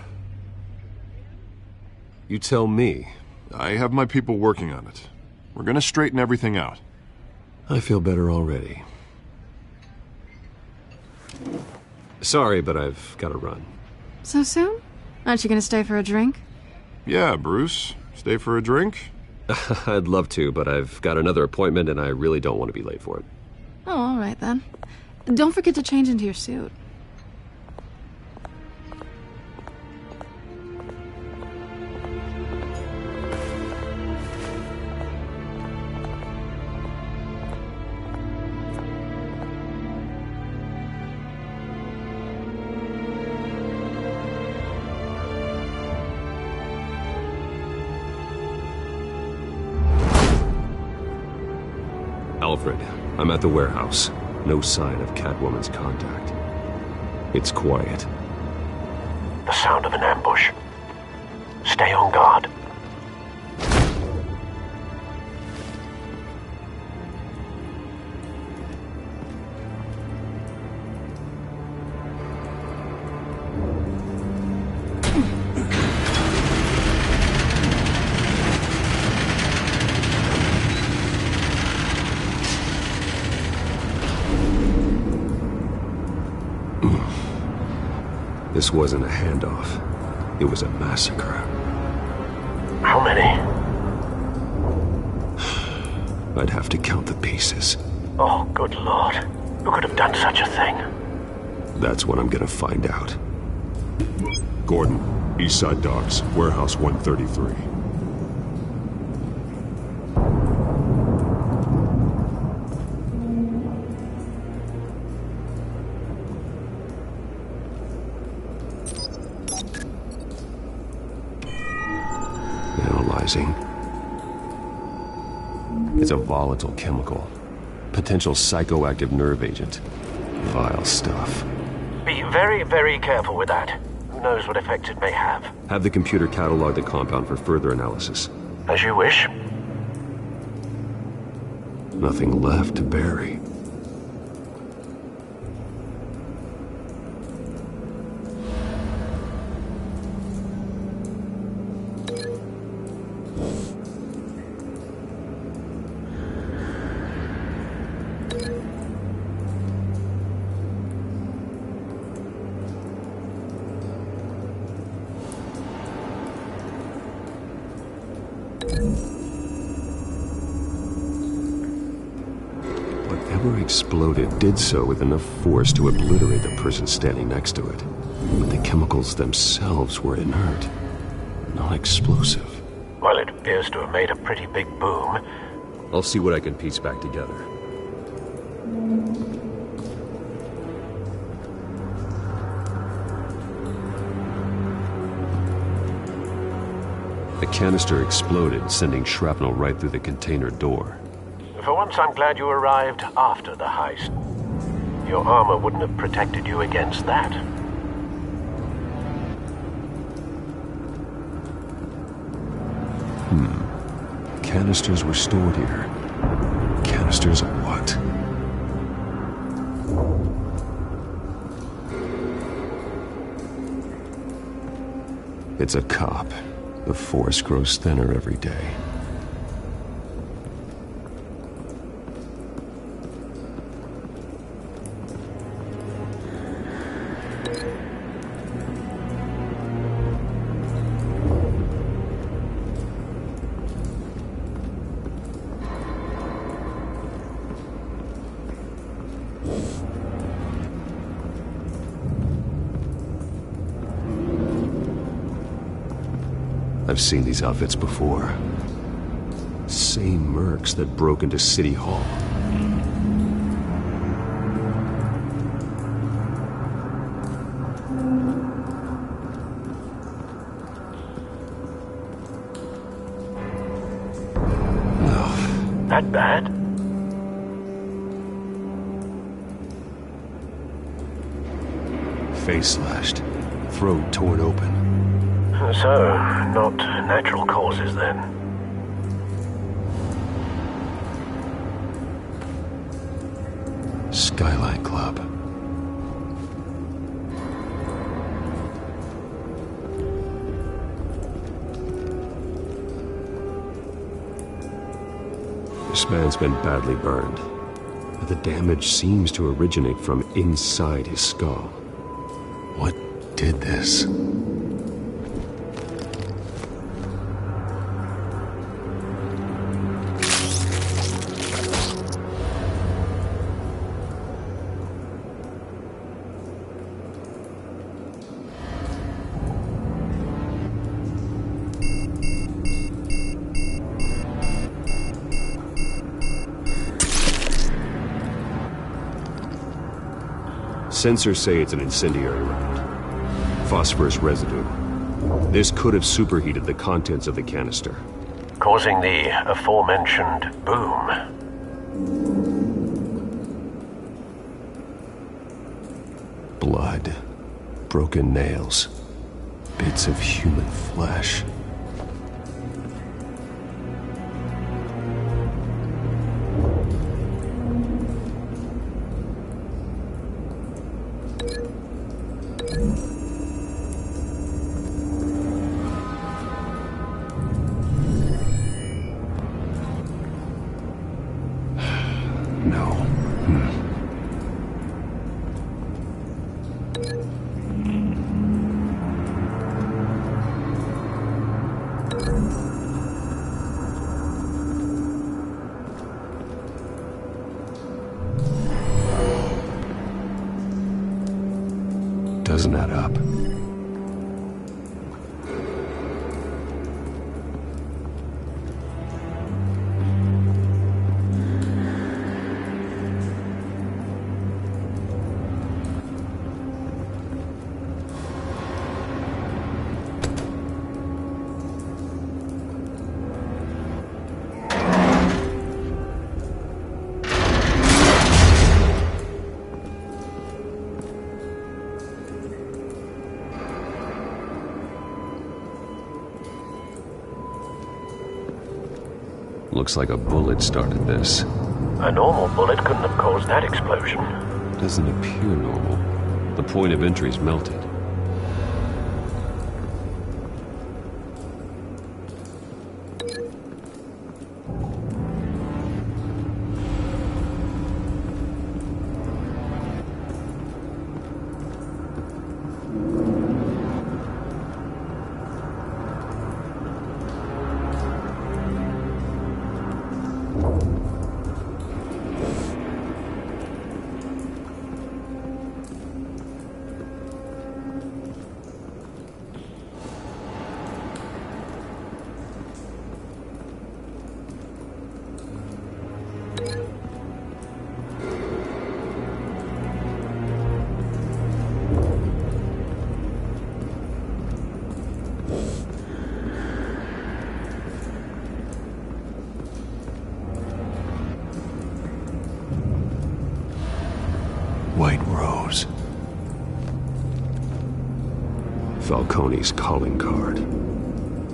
You tell me. I have my people working on it. We're gonna straighten everything out. I feel better already. Sorry, but I've got to run. So soon? Aren't you gonna stay for a drink? Yeah, Bruce. Stay for a drink? I'd love to, but I've got another appointment and I really don't want to be late for it. Oh, all right then. Don't forget to change into your suit. Alfred, I'm at the warehouse. No sign of Catwoman's contact. It's quiet. The sound of an ambush. Stay on guard. This wasn't a handoff. It was a massacre. How many? I'd have to count the pieces. Oh, good Lord. Who could have done such a thing? That's what I'm gonna find out. Gordon, Eastside Docks, Warehouse 133. Analyzing. It's a volatile chemical. Potential psychoactive nerve agent. Vile stuff. Be very, very careful with that. Who knows what effect it may have. Have the computer catalog the compound for further analysis. As you wish. Nothing left to bury. Whatever exploded did so with enough force to obliterate the person standing next to it. But the chemicals themselves were inert, not explosive. Well, it appears to have made a pretty big boom. I'll see what I can piece back together. The canister exploded, sending shrapnel right through the container door. For once, I'm glad you arrived after the heist. Your armor wouldn't have protected you against that. Canisters were stored here. Canisters of what? It's a cop. The force grows thinner every day. I've seen these outfits before. Same mercs that broke into City Hall. No. That bad? Face slashed. Throat torn open. So, not natural causes then. Skyline Club. This man's been badly burned, but the damage seems to originate from inside his skull. What did this? Sensors say it's an incendiary round. Phosphorus residue. This could have superheated the contents of the canister, causing the aforementioned boom. Blood. Broken nails. Bits of human flesh. Doesn't add up. Looks like a bullet started this. A normal bullet couldn't have caused that explosion. Doesn't appear normal. The point of entry's melted. White Rose. Falcone's calling card.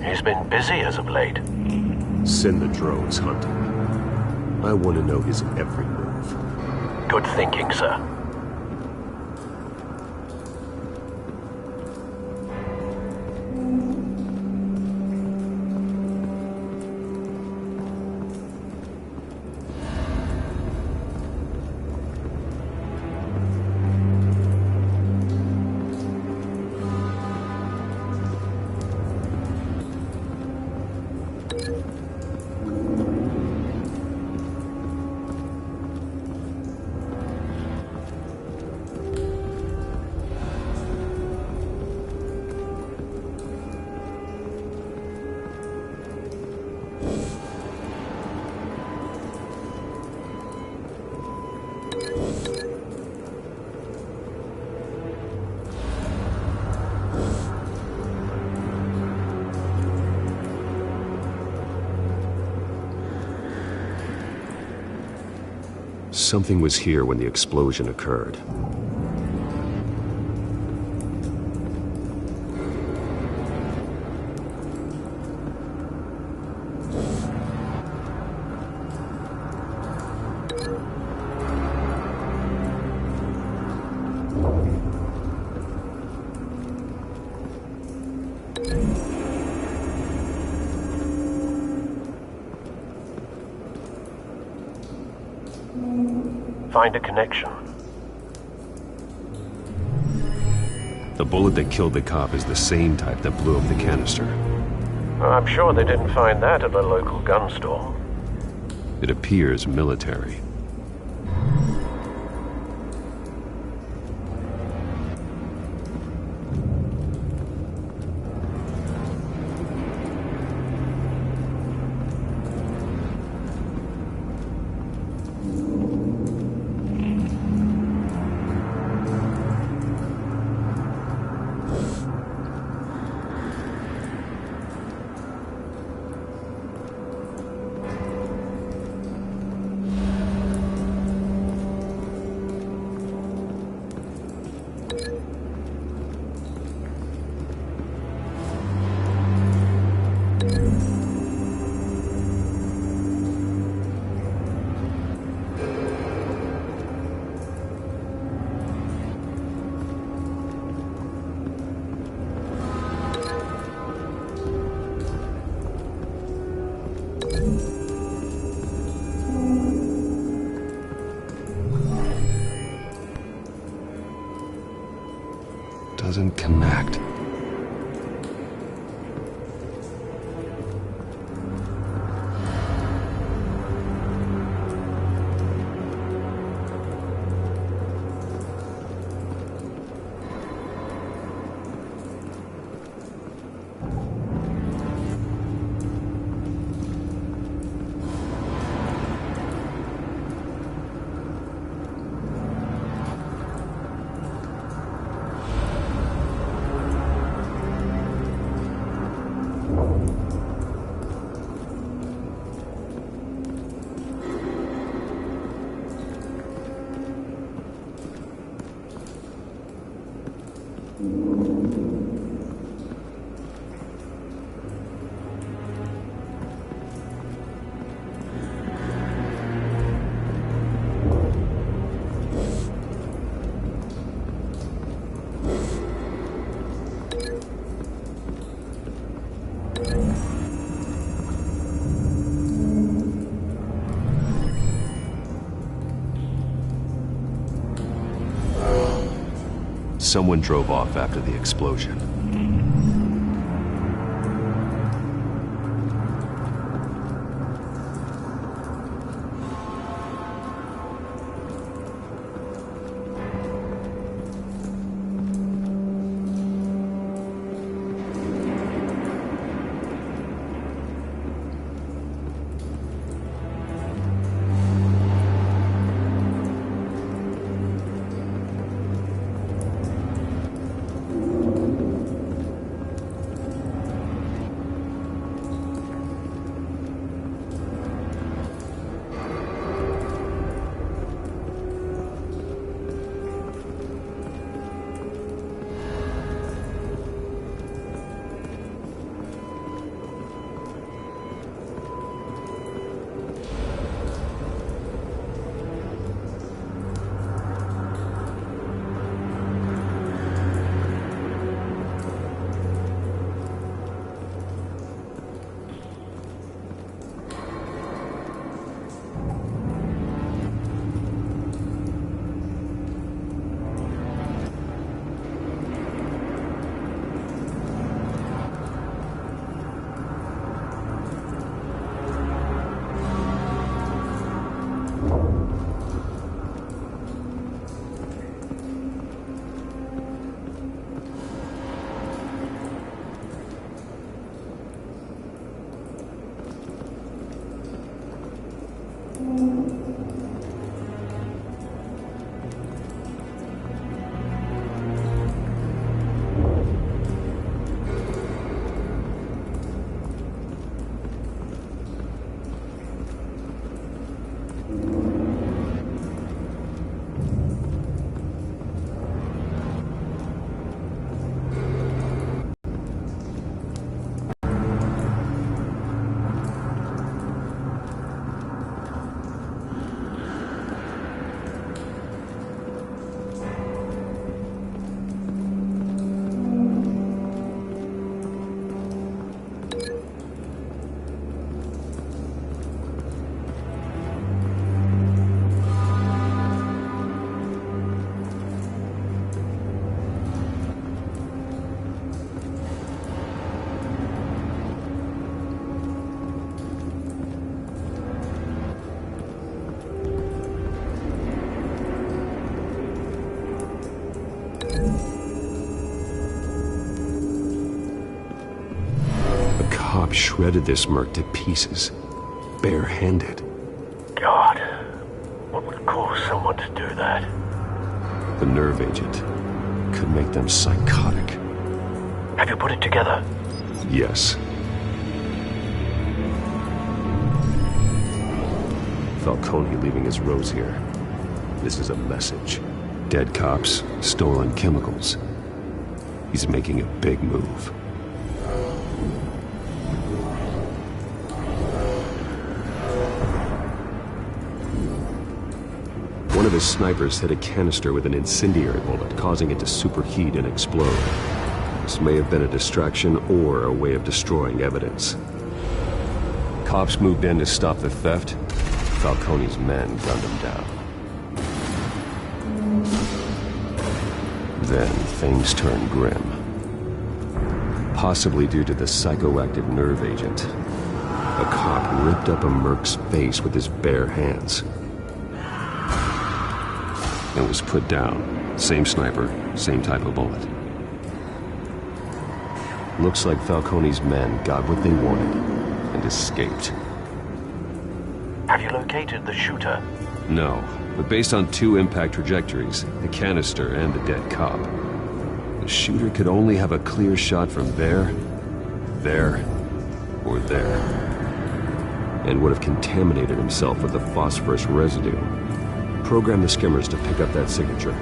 He's been busy as of late. Send the drones hunting. I want to know his every move. Good thinking, sir. Something was here when the explosion occurred. Find a connection. The bullet that killed the cop is the same type that blew up the canister. I'm sure they didn't find that at a local gun store. It appears military. doesn't connect. Someone drove off after the explosion. Shredded this merc to pieces, barehanded. God, what would cause someone to do that? The nerve agent could make them psychotic. Have you put it together? Yes. Falcone leaving his rose here. This is a message. Dead cops, stolen chemicals. He's making a big move. One of his snipers hit a canister with an incendiary bullet, causing it to superheat and explode. This may have been a distraction or a way of destroying evidence. Cops moved in to stop the theft. Falcone's men gunned him down. Then things turned grim. Possibly due to the psychoactive nerve agent. A cop ripped up a merc's face with his bare hands. And was put down. Same sniper, same type of bullet. Looks like Falcone's men got what they wanted and escaped. Have you located the shooter? No, but based on 2 impact trajectories, the canister and the dead cop, the shooter could only have a clear shot from there, or there, and would have contaminated himself with the phosphorus residue. Program the skimmers to pick up that signature.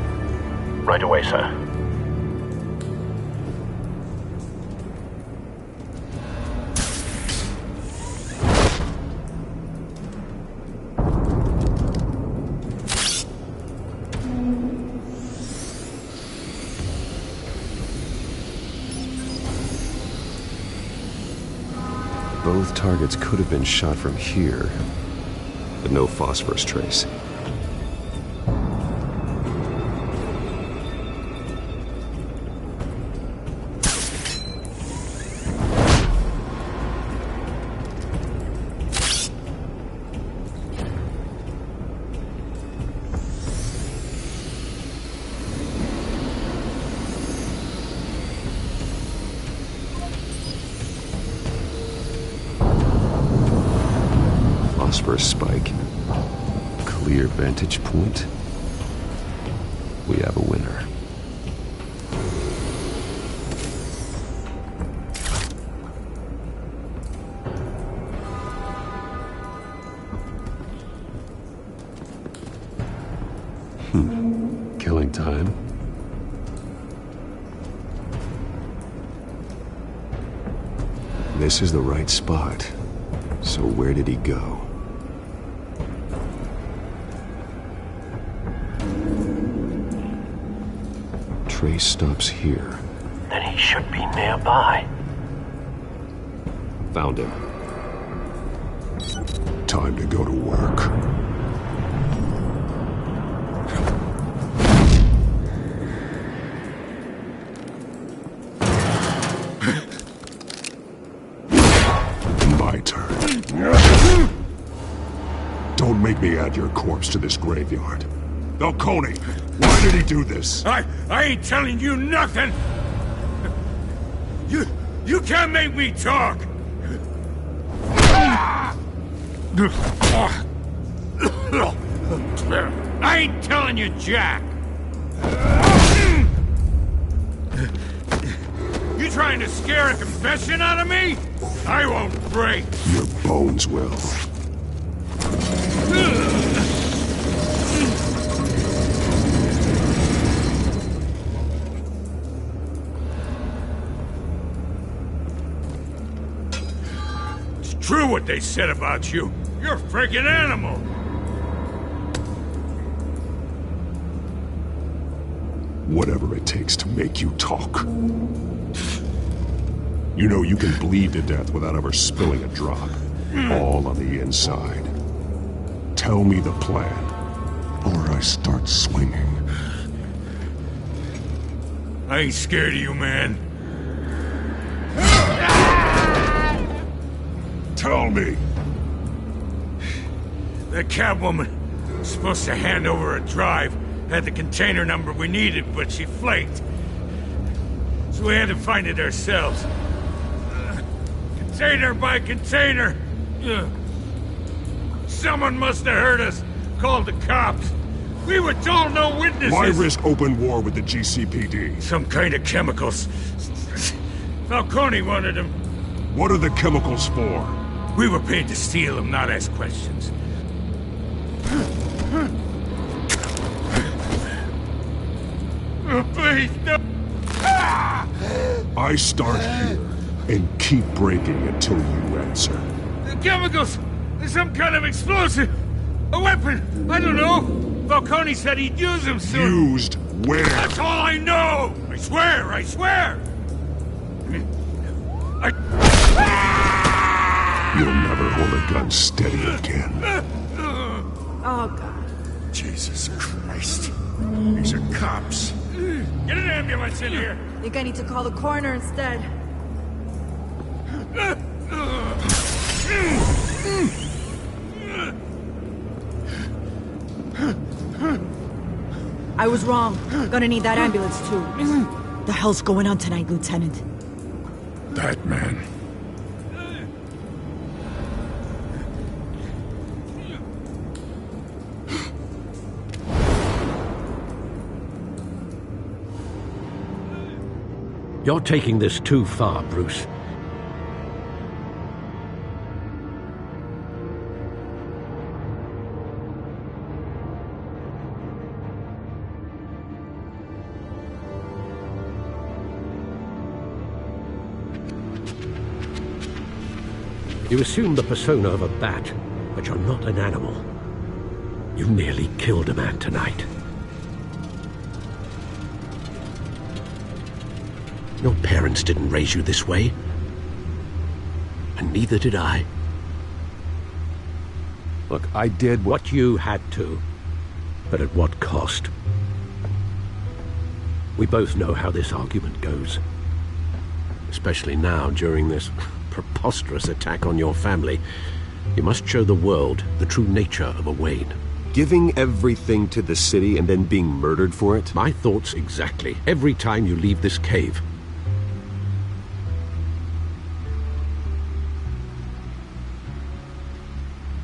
Right away, sir. Both targets could have been shot from here, but no phosphorus trace. Phosphorus spike. Clear vantage point. We have a winner. Killing time. This is the right spot. So where did he go? Trace stops here. Then he should be nearby. Found him. Time to go to work. My turn. Don't make me add your corpse to this graveyard. Falcone, why did he do this? I ain't telling you nothing! You can't make me talk! I ain't telling you jack! You trying to scare a confession out of me? I won't break! Your bones will. True what they said about you. You're a freaking animal. Whatever it takes to make you talk. You know you can bleed to death without ever spilling a drop. All on the inside. Tell me the plan, or I start swinging. I ain't scared of you, man. Tell me! The cabwoman was supposed to hand over a drive, had the container number we needed, but she flaked. So we had to find it ourselves. Container by container. Someone must have heard us, called the cops. We were told no witnesses. Why risk open war with the GCPD? Some kind of chemicals. Falcone wanted them. What are the chemicals for? We were paid to steal them, not ask questions. Please, no. I start here and keep breaking until you answer. The chemicals! There's some kind of explosive! A weapon! I don't know! Falcone said he'd use them soon. Used where? That's all I know! I swear! I swear! You'll never hold a gun steady again. Oh, God. Jesus Christ. These are cops. Get an ambulance in here! Think I need to call the coroner instead. I was wrong. Gonna need that ambulance too. The hell's going on tonight, Lieutenant? That man. You're taking this too far, Bruce. You assume the persona of a bat, but you're not an animal. You nearly killed a man tonight. Your parents didn't raise you this way. And neither did I. Look, I did what you had to. But at what cost? We both know how this argument goes. Especially now, during this preposterous attack on your family. You must show the world the true nature of a Wayne. Giving everything to the city and then being murdered for it? My thoughts exactly. Every time you leave this cave.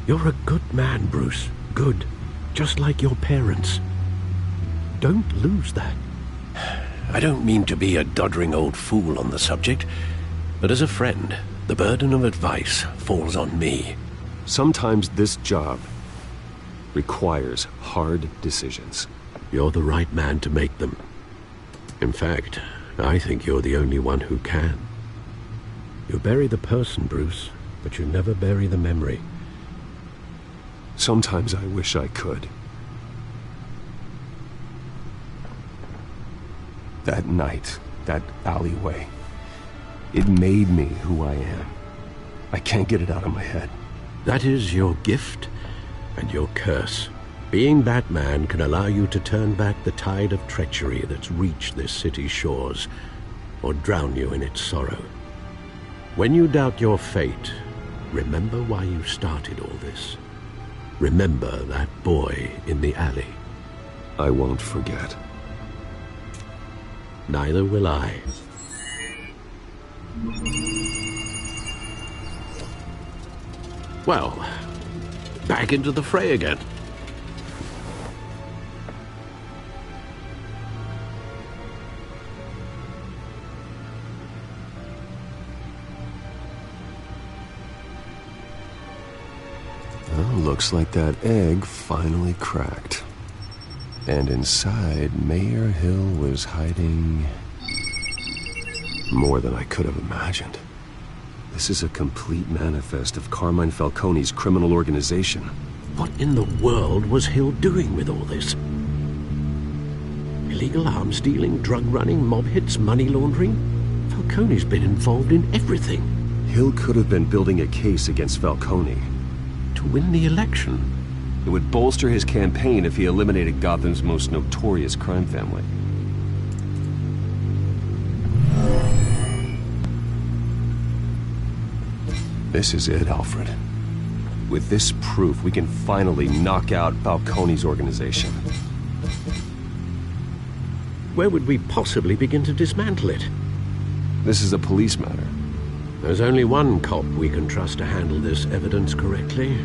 You're a good man, Bruce. Good. Just like your parents. Don't lose that. I don't mean to be a doddering old fool on the subject, but as a friend, the burden of advice falls on me. Sometimes this job requires hard decisions. You're the right man to make them. In fact, I think you're the only one who can. You bury the person, Bruce, but you never bury the memory. Sometimes I wish I could. That night, that alleyway, it made me who I am. I can't get it out of my head. That is your gift and your curse. Being Batman can allow you to turn back the tide of treachery that's reached this city's shores, or drown you in its sorrow. When you doubt your fate, remember why you started all this. Remember that boy in the alley. I won't forget. Neither will I. Well, back into the fray again. Well, looks like that egg finally cracked. And inside, Mayor Hill was hiding more than I could have imagined. This is a complete manifest of Carmine Falcone's criminal organization. What in the world was Hill doing with all this? Illegal arms dealing, drug running, mob hits, money laundering? Falcone's been involved in everything. Hill could have been building a case against Falcone. To win the election. It would bolster his campaign if he eliminated Gotham's most notorious crime family. This is it, Alfred. With this proof, we can finally knock out Falcone's organization. Where would we possibly begin to dismantle it? This is a police matter. There's only one cop we can trust to handle this evidence correctly.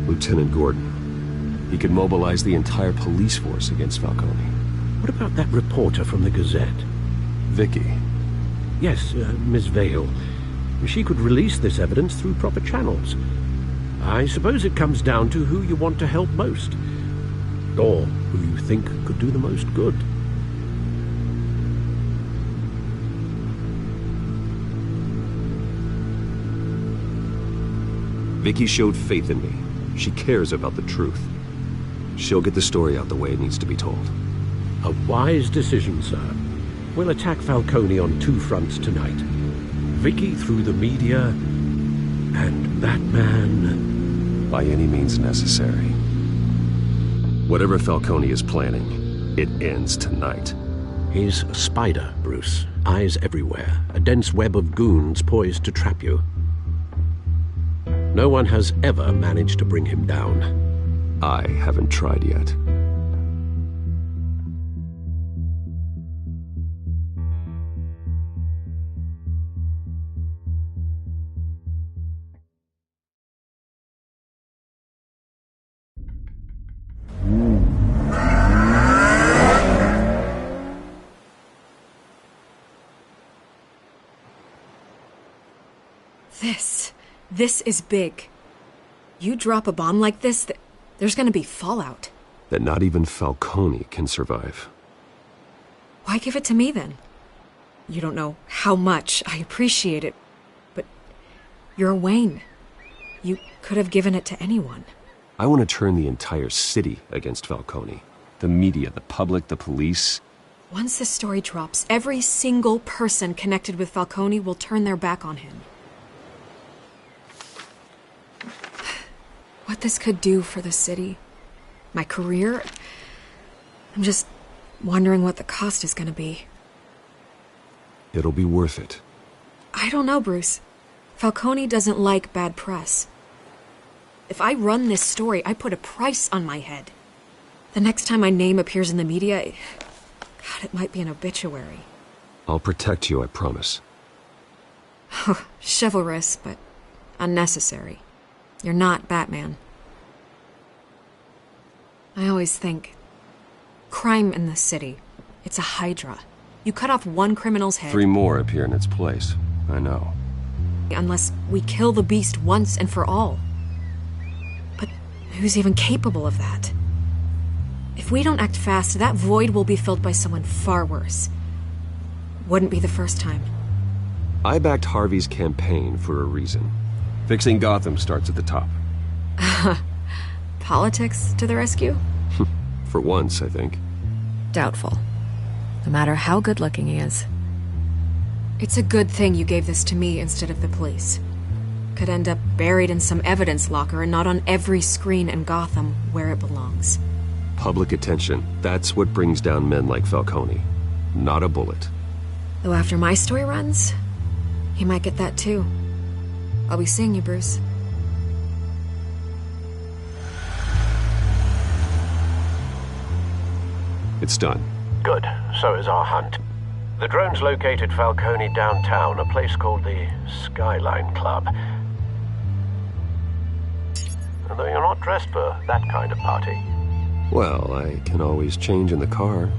Lieutenant Gordon. He could mobilize the entire police force against Falcone. What about that reporter from the Gazette? Vicky. Yes, Miss Vale. She could release this evidence through proper channels. I suppose it comes down to who you want to help most. Or who you think could do the most good. Vicky showed faith in me. She cares about the truth. She'll get the story out the way it needs to be told. A wise decision, sir. We'll attack Falcone on two fronts tonight. Vicky through the media, and Batman... by any means necessary. Whatever Falcone is planning, it ends tonight. He's a spider, Bruce. Eyes everywhere. A dense web of goons poised to trap you. No one has ever managed to bring him down. I haven't tried yet. This is big. You drop a bomb like this, there's gonna be fallout. That not even Falcone can survive. Why give it to me, then? You don't know how much I appreciate it, but you're Wayne. You could have given it to anyone. I want to turn the entire city against Falcone. The media, the public, the police. Once this story drops, every single person connected with Falcone will turn their back on him. What this could do for the city, my career, I'm just wondering what the cost is going to be. It'll be worth it. I don't know, Bruce. Falcone doesn't like bad press. If I run this story, I put a price on my head. The next time my name appears in the media, God, it might be an obituary. I'll protect you, I promise. Chivalrous, but unnecessary. You're not Batman. I always think, crime in this city, it's a hydra. You cut off one criminal's head. 3 more appear in its place. I know. Unless we kill the beast once and for all. But who's even capable of that? If we don't act fast, that void will be filled by someone far worse. Wouldn't be the first time. I backed Harvey's campaign for a reason. Fixing Gotham starts at the top. Politics to the rescue? For once, I think. Doubtful. No matter how good-looking he is. It's a good thing you gave this to me instead of the police. Could end up buried in some evidence locker and not on every screen in Gotham where it belongs. Public attention. That's what brings down men like Falcone. Not a bullet. Though after my story runs, he might get that too. I'll be seeing you, Bruce. It's done. Good. So is our hunt. The drones located Falcone downtown, a place called the Skyline Club. Although you're not dressed for that kind of party. Well, I can always change in the car.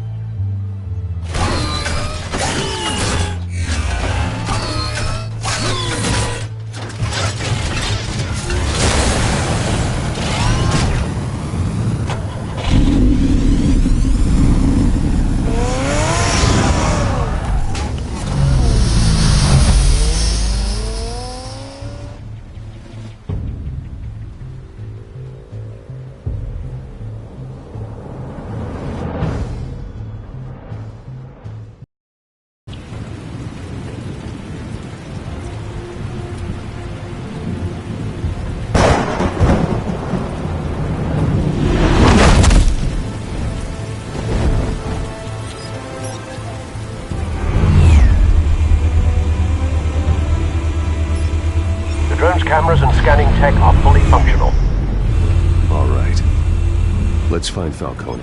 Cameras and scanning tech are fully functional. All right. Let's find Falcone.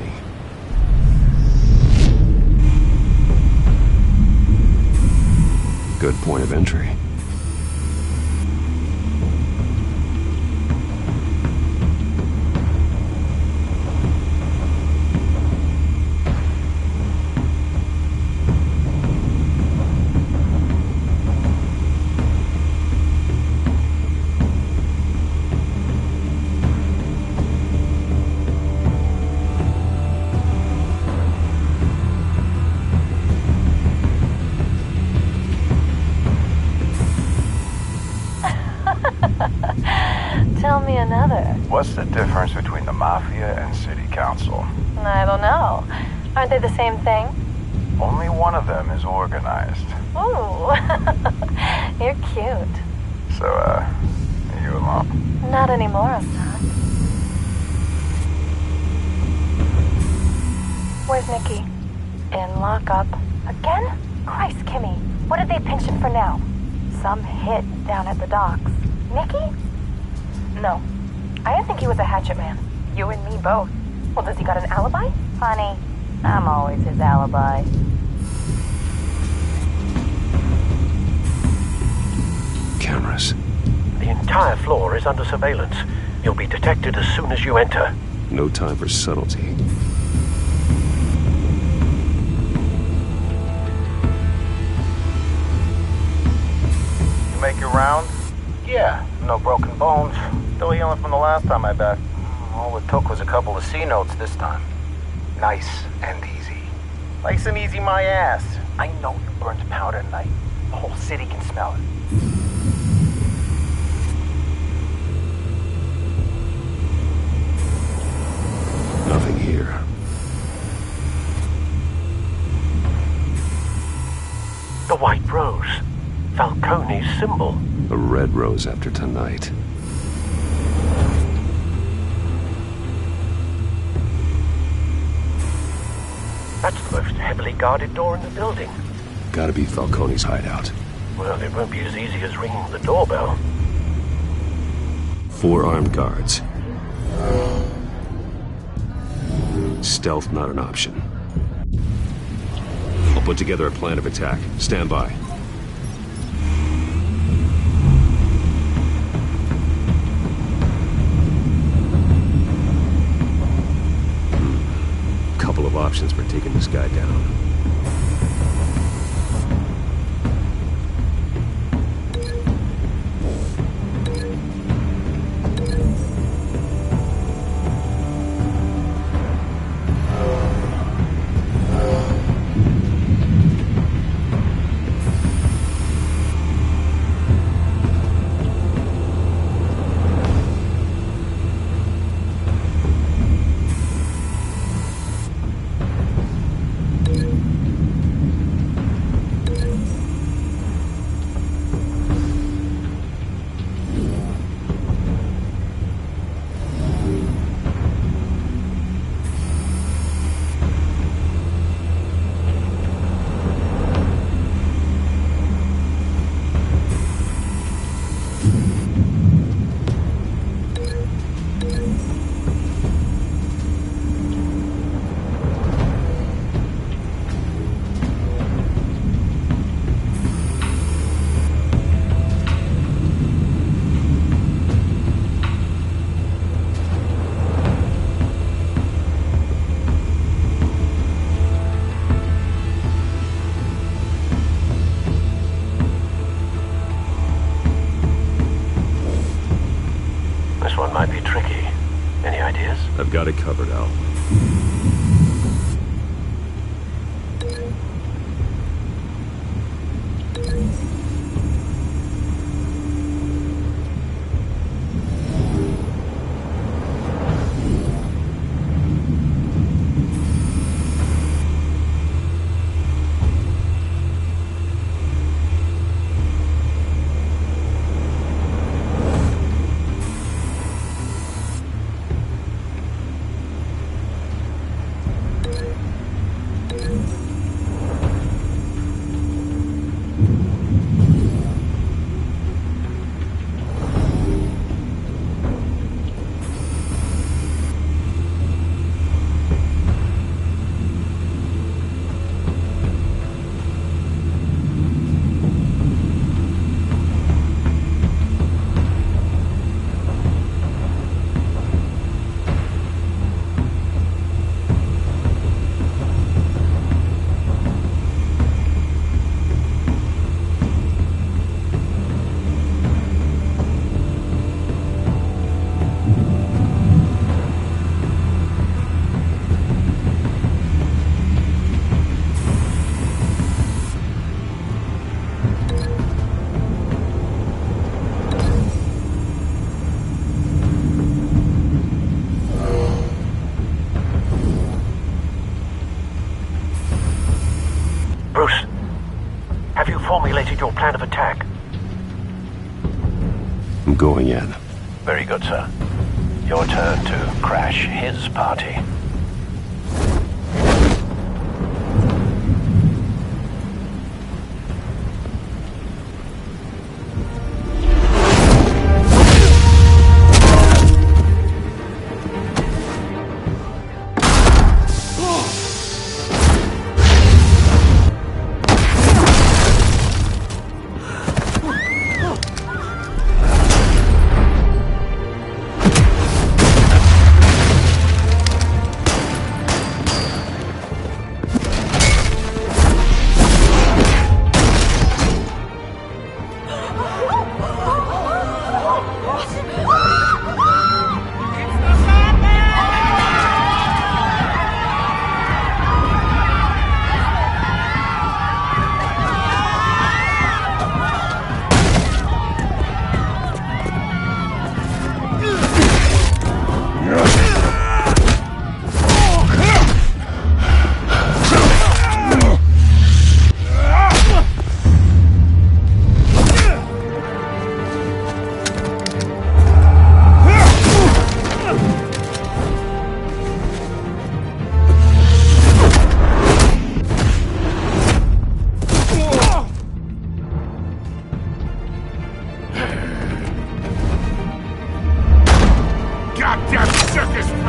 Good point of entry. Tell me another. What's the difference between the Mafia and City Council? I don't know. Aren't they the same thing? Only one of them is organized. Ooh, you're cute. So, are you alone? Not anymore, I'm not. Where's Nikki? In lockup. Again? Christ, Kimmy. What did they pinch him for now? Some hit down at the docks. Mickey? No. I didn't think he was a hatchet man. You and me both. Well, does he got an alibi? Honey, I'm always his alibi. Cameras. The entire floor is under surveillance. You'll be detected as soon as you enter. No time for subtlety. You make your round? Yeah, no broken bones. Still healing from the last time, I bet. All it took was a couple of C notes this time. Nice and easy. Nice and easy my ass. I know you burned powder tonight. The whole city can smell it. Nothing here. The white rose. Falcone's symbol. A red rose after tonight. That's the most heavily guarded door in the building. Gotta be Falcone's hideout. Well, it won't be as easy as ringing the doorbell. 4 armed guards. Stealth not an option. I'll put together a plan of attack. Stand by. Couple of options for taking this guy down. I've got it covered, Al. Bruce, have you formulated your plan of attack? I'm going in. Very good, sir. Your turn to crash his party.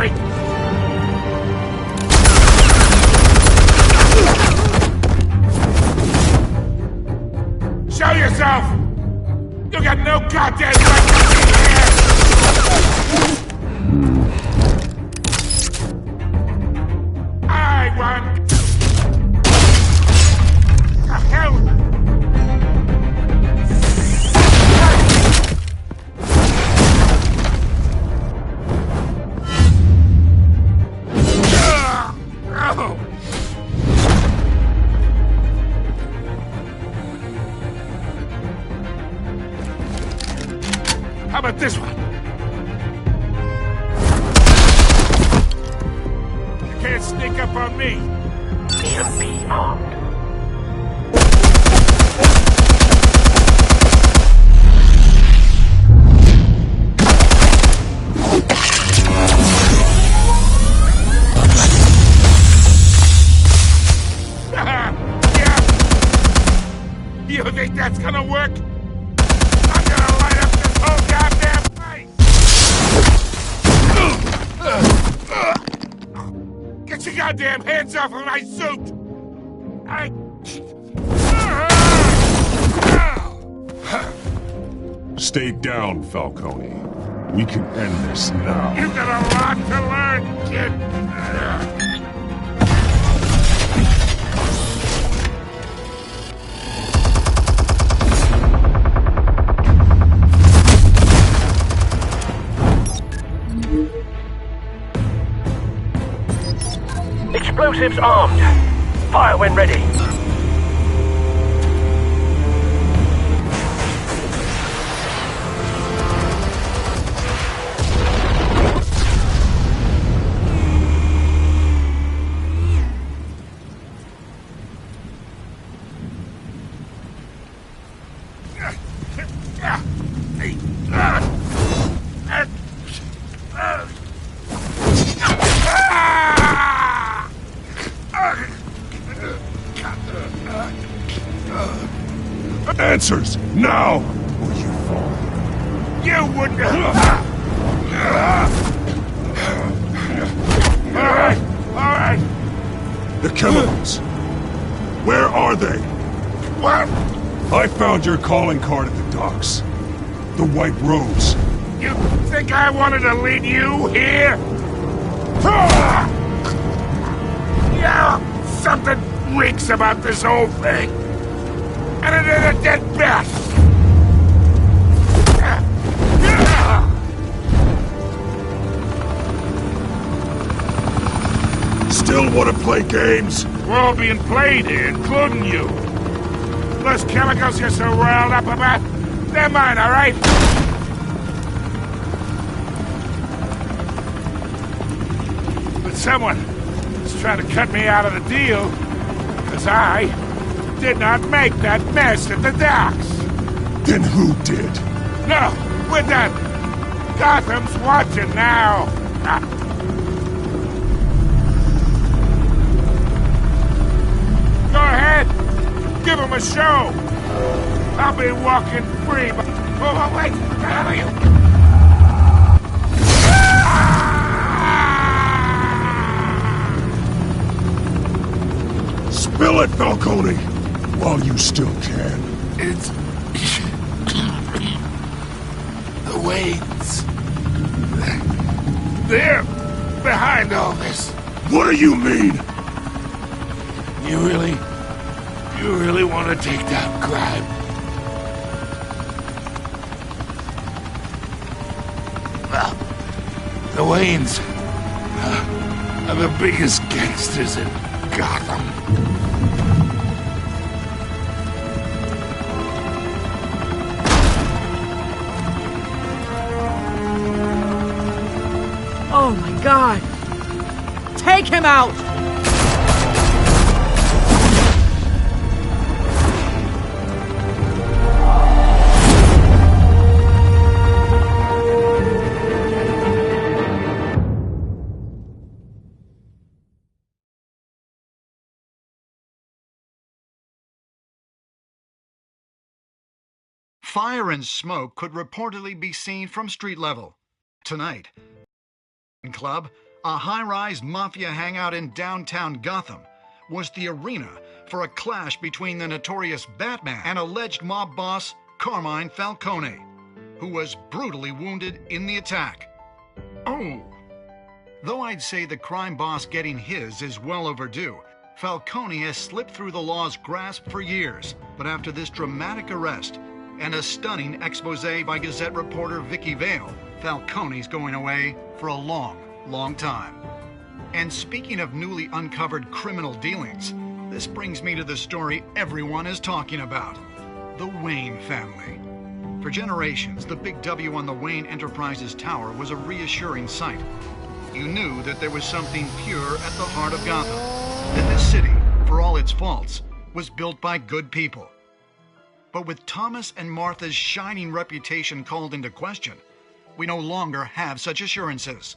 Wait! Show yourself! You got no goddamn right to be here! I won! The hell! How about this one? You can't sneak up on me. EMP armed. Yeah. You think that's gonna work? I'm gonna light up this whole goddamn place! Get your goddamn hands off of my suit! Stay down, Falcone. We can end this now. You got a lot to learn, kid! Explosives armed. Fire when ready. Answers, now! Or you fall. You wouldn't Alright! The chemicals. Where are they? What? I found your calling card at the docks. The White Rose. You think I wanted to lead you here? Yeah, something reeks about this whole thing. And it is a dead bat! Still want to play games? We're all being played here, including you. Those chemicals you're so riled up about, they're mine, all right? But someone is trying to cut me out of the deal, because I did not make that mess at the docks. Then who did? No, we're done. Gotham's watching now. Go ahead. Give him a show. I'll be walking free, but... Oh, wait. The hell are you? Spill it, Falcone, while you still can. It's... the Waynes. They're behind all this. What do you mean? You really want to take down crime? Well, the Waynes are the biggest gangsters in Gotham. Oh my God! Take him out! Fire and smoke could reportedly be seen from street level. Tonight, club, a high-rise mafia hangout in downtown Gotham, was the arena for a clash between the notorious Batman and alleged mob boss Carmine Falcone, who was brutally wounded in the attack. Oh! Though I'd say the crime boss getting his is well overdue, Falcone has slipped through the law's grasp for years. But after this dramatic arrest and a stunning expose by Gazette reporter Vicky Vale, Falcone's going away for a long, long time. And speaking of newly uncovered criminal dealings, this brings me to the story everyone is talking about: the Wayne family. For generations, the big W on the Wayne Enterprises Tower was a reassuring sight. You knew that there was something pure at the heart of Gotham, that this city, for all its faults, was built by good people. But with Thomas and Martha's shining reputation called into question, we no longer have such assurances.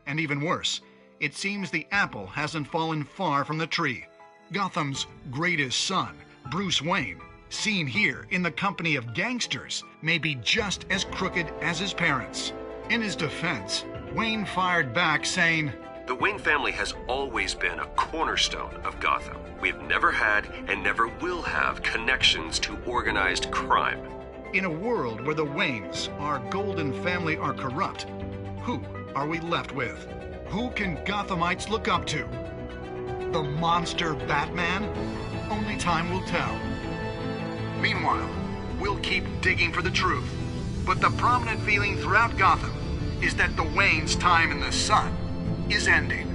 And even worse, it seems the apple hasn't fallen far from the tree. Gotham's greatest son, Bruce Wayne, seen here in the company of gangsters, may be just as crooked as his parents. In his defense, Wayne fired back saying, "The Wayne family has always been a cornerstone of Gotham. We have never had and never will have connections to organized crime." In a world where the Waynes, our golden family, are corrupt, who are we left with? Who can Gothamites look up to? The monster Batman? Only time will tell. Meanwhile, we'll keep digging for the truth. But the prominent feeling throughout Gotham is that the Waynes' time in the sun is ending.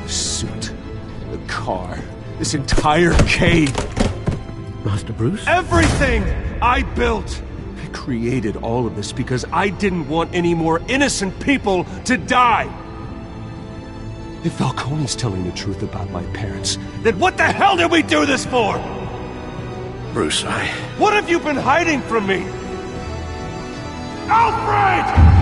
The suit, the car, this entire cave. Master Bruce? Everything I built! I created all of this because I didn't want any more innocent people to die! If Falcone's telling the truth about my parents, then what the hell did we do this for? Bruce, What have you been hiding from me? Alfred!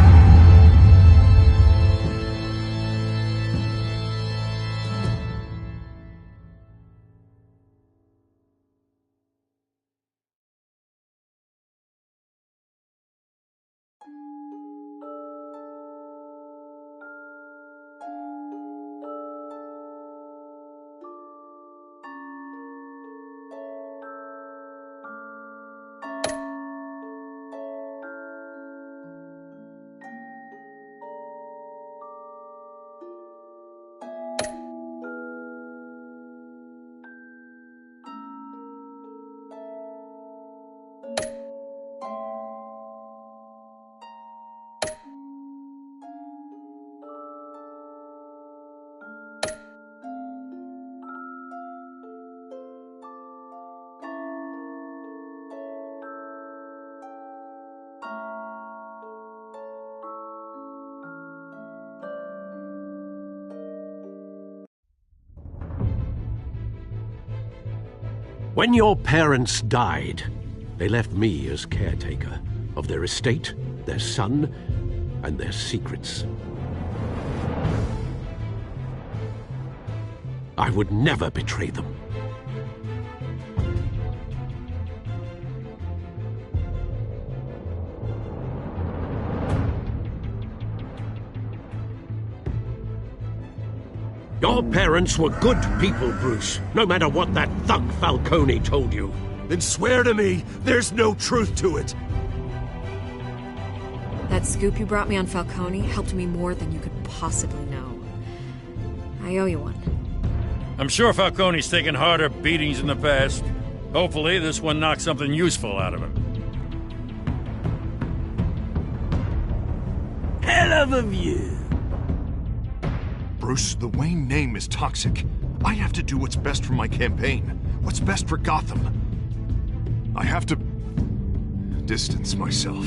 When your parents died, they left me as caretaker of their estate, their son, and their secrets. I would never betray them. Your parents were good people, Bruce, no matter what that thug Falcone told you. Then swear to me there's no truth to it. That scoop you brought me on Falcone helped me more than you could possibly know. I owe you one. I'm sure Falcone's taken harder beatings in the past. Hopefully this one knocks something useful out of him. Hell of a view. Bruce, the Wayne name is toxic. I have to do what's best for my campaign. What's best for Gotham. I have to distance myself.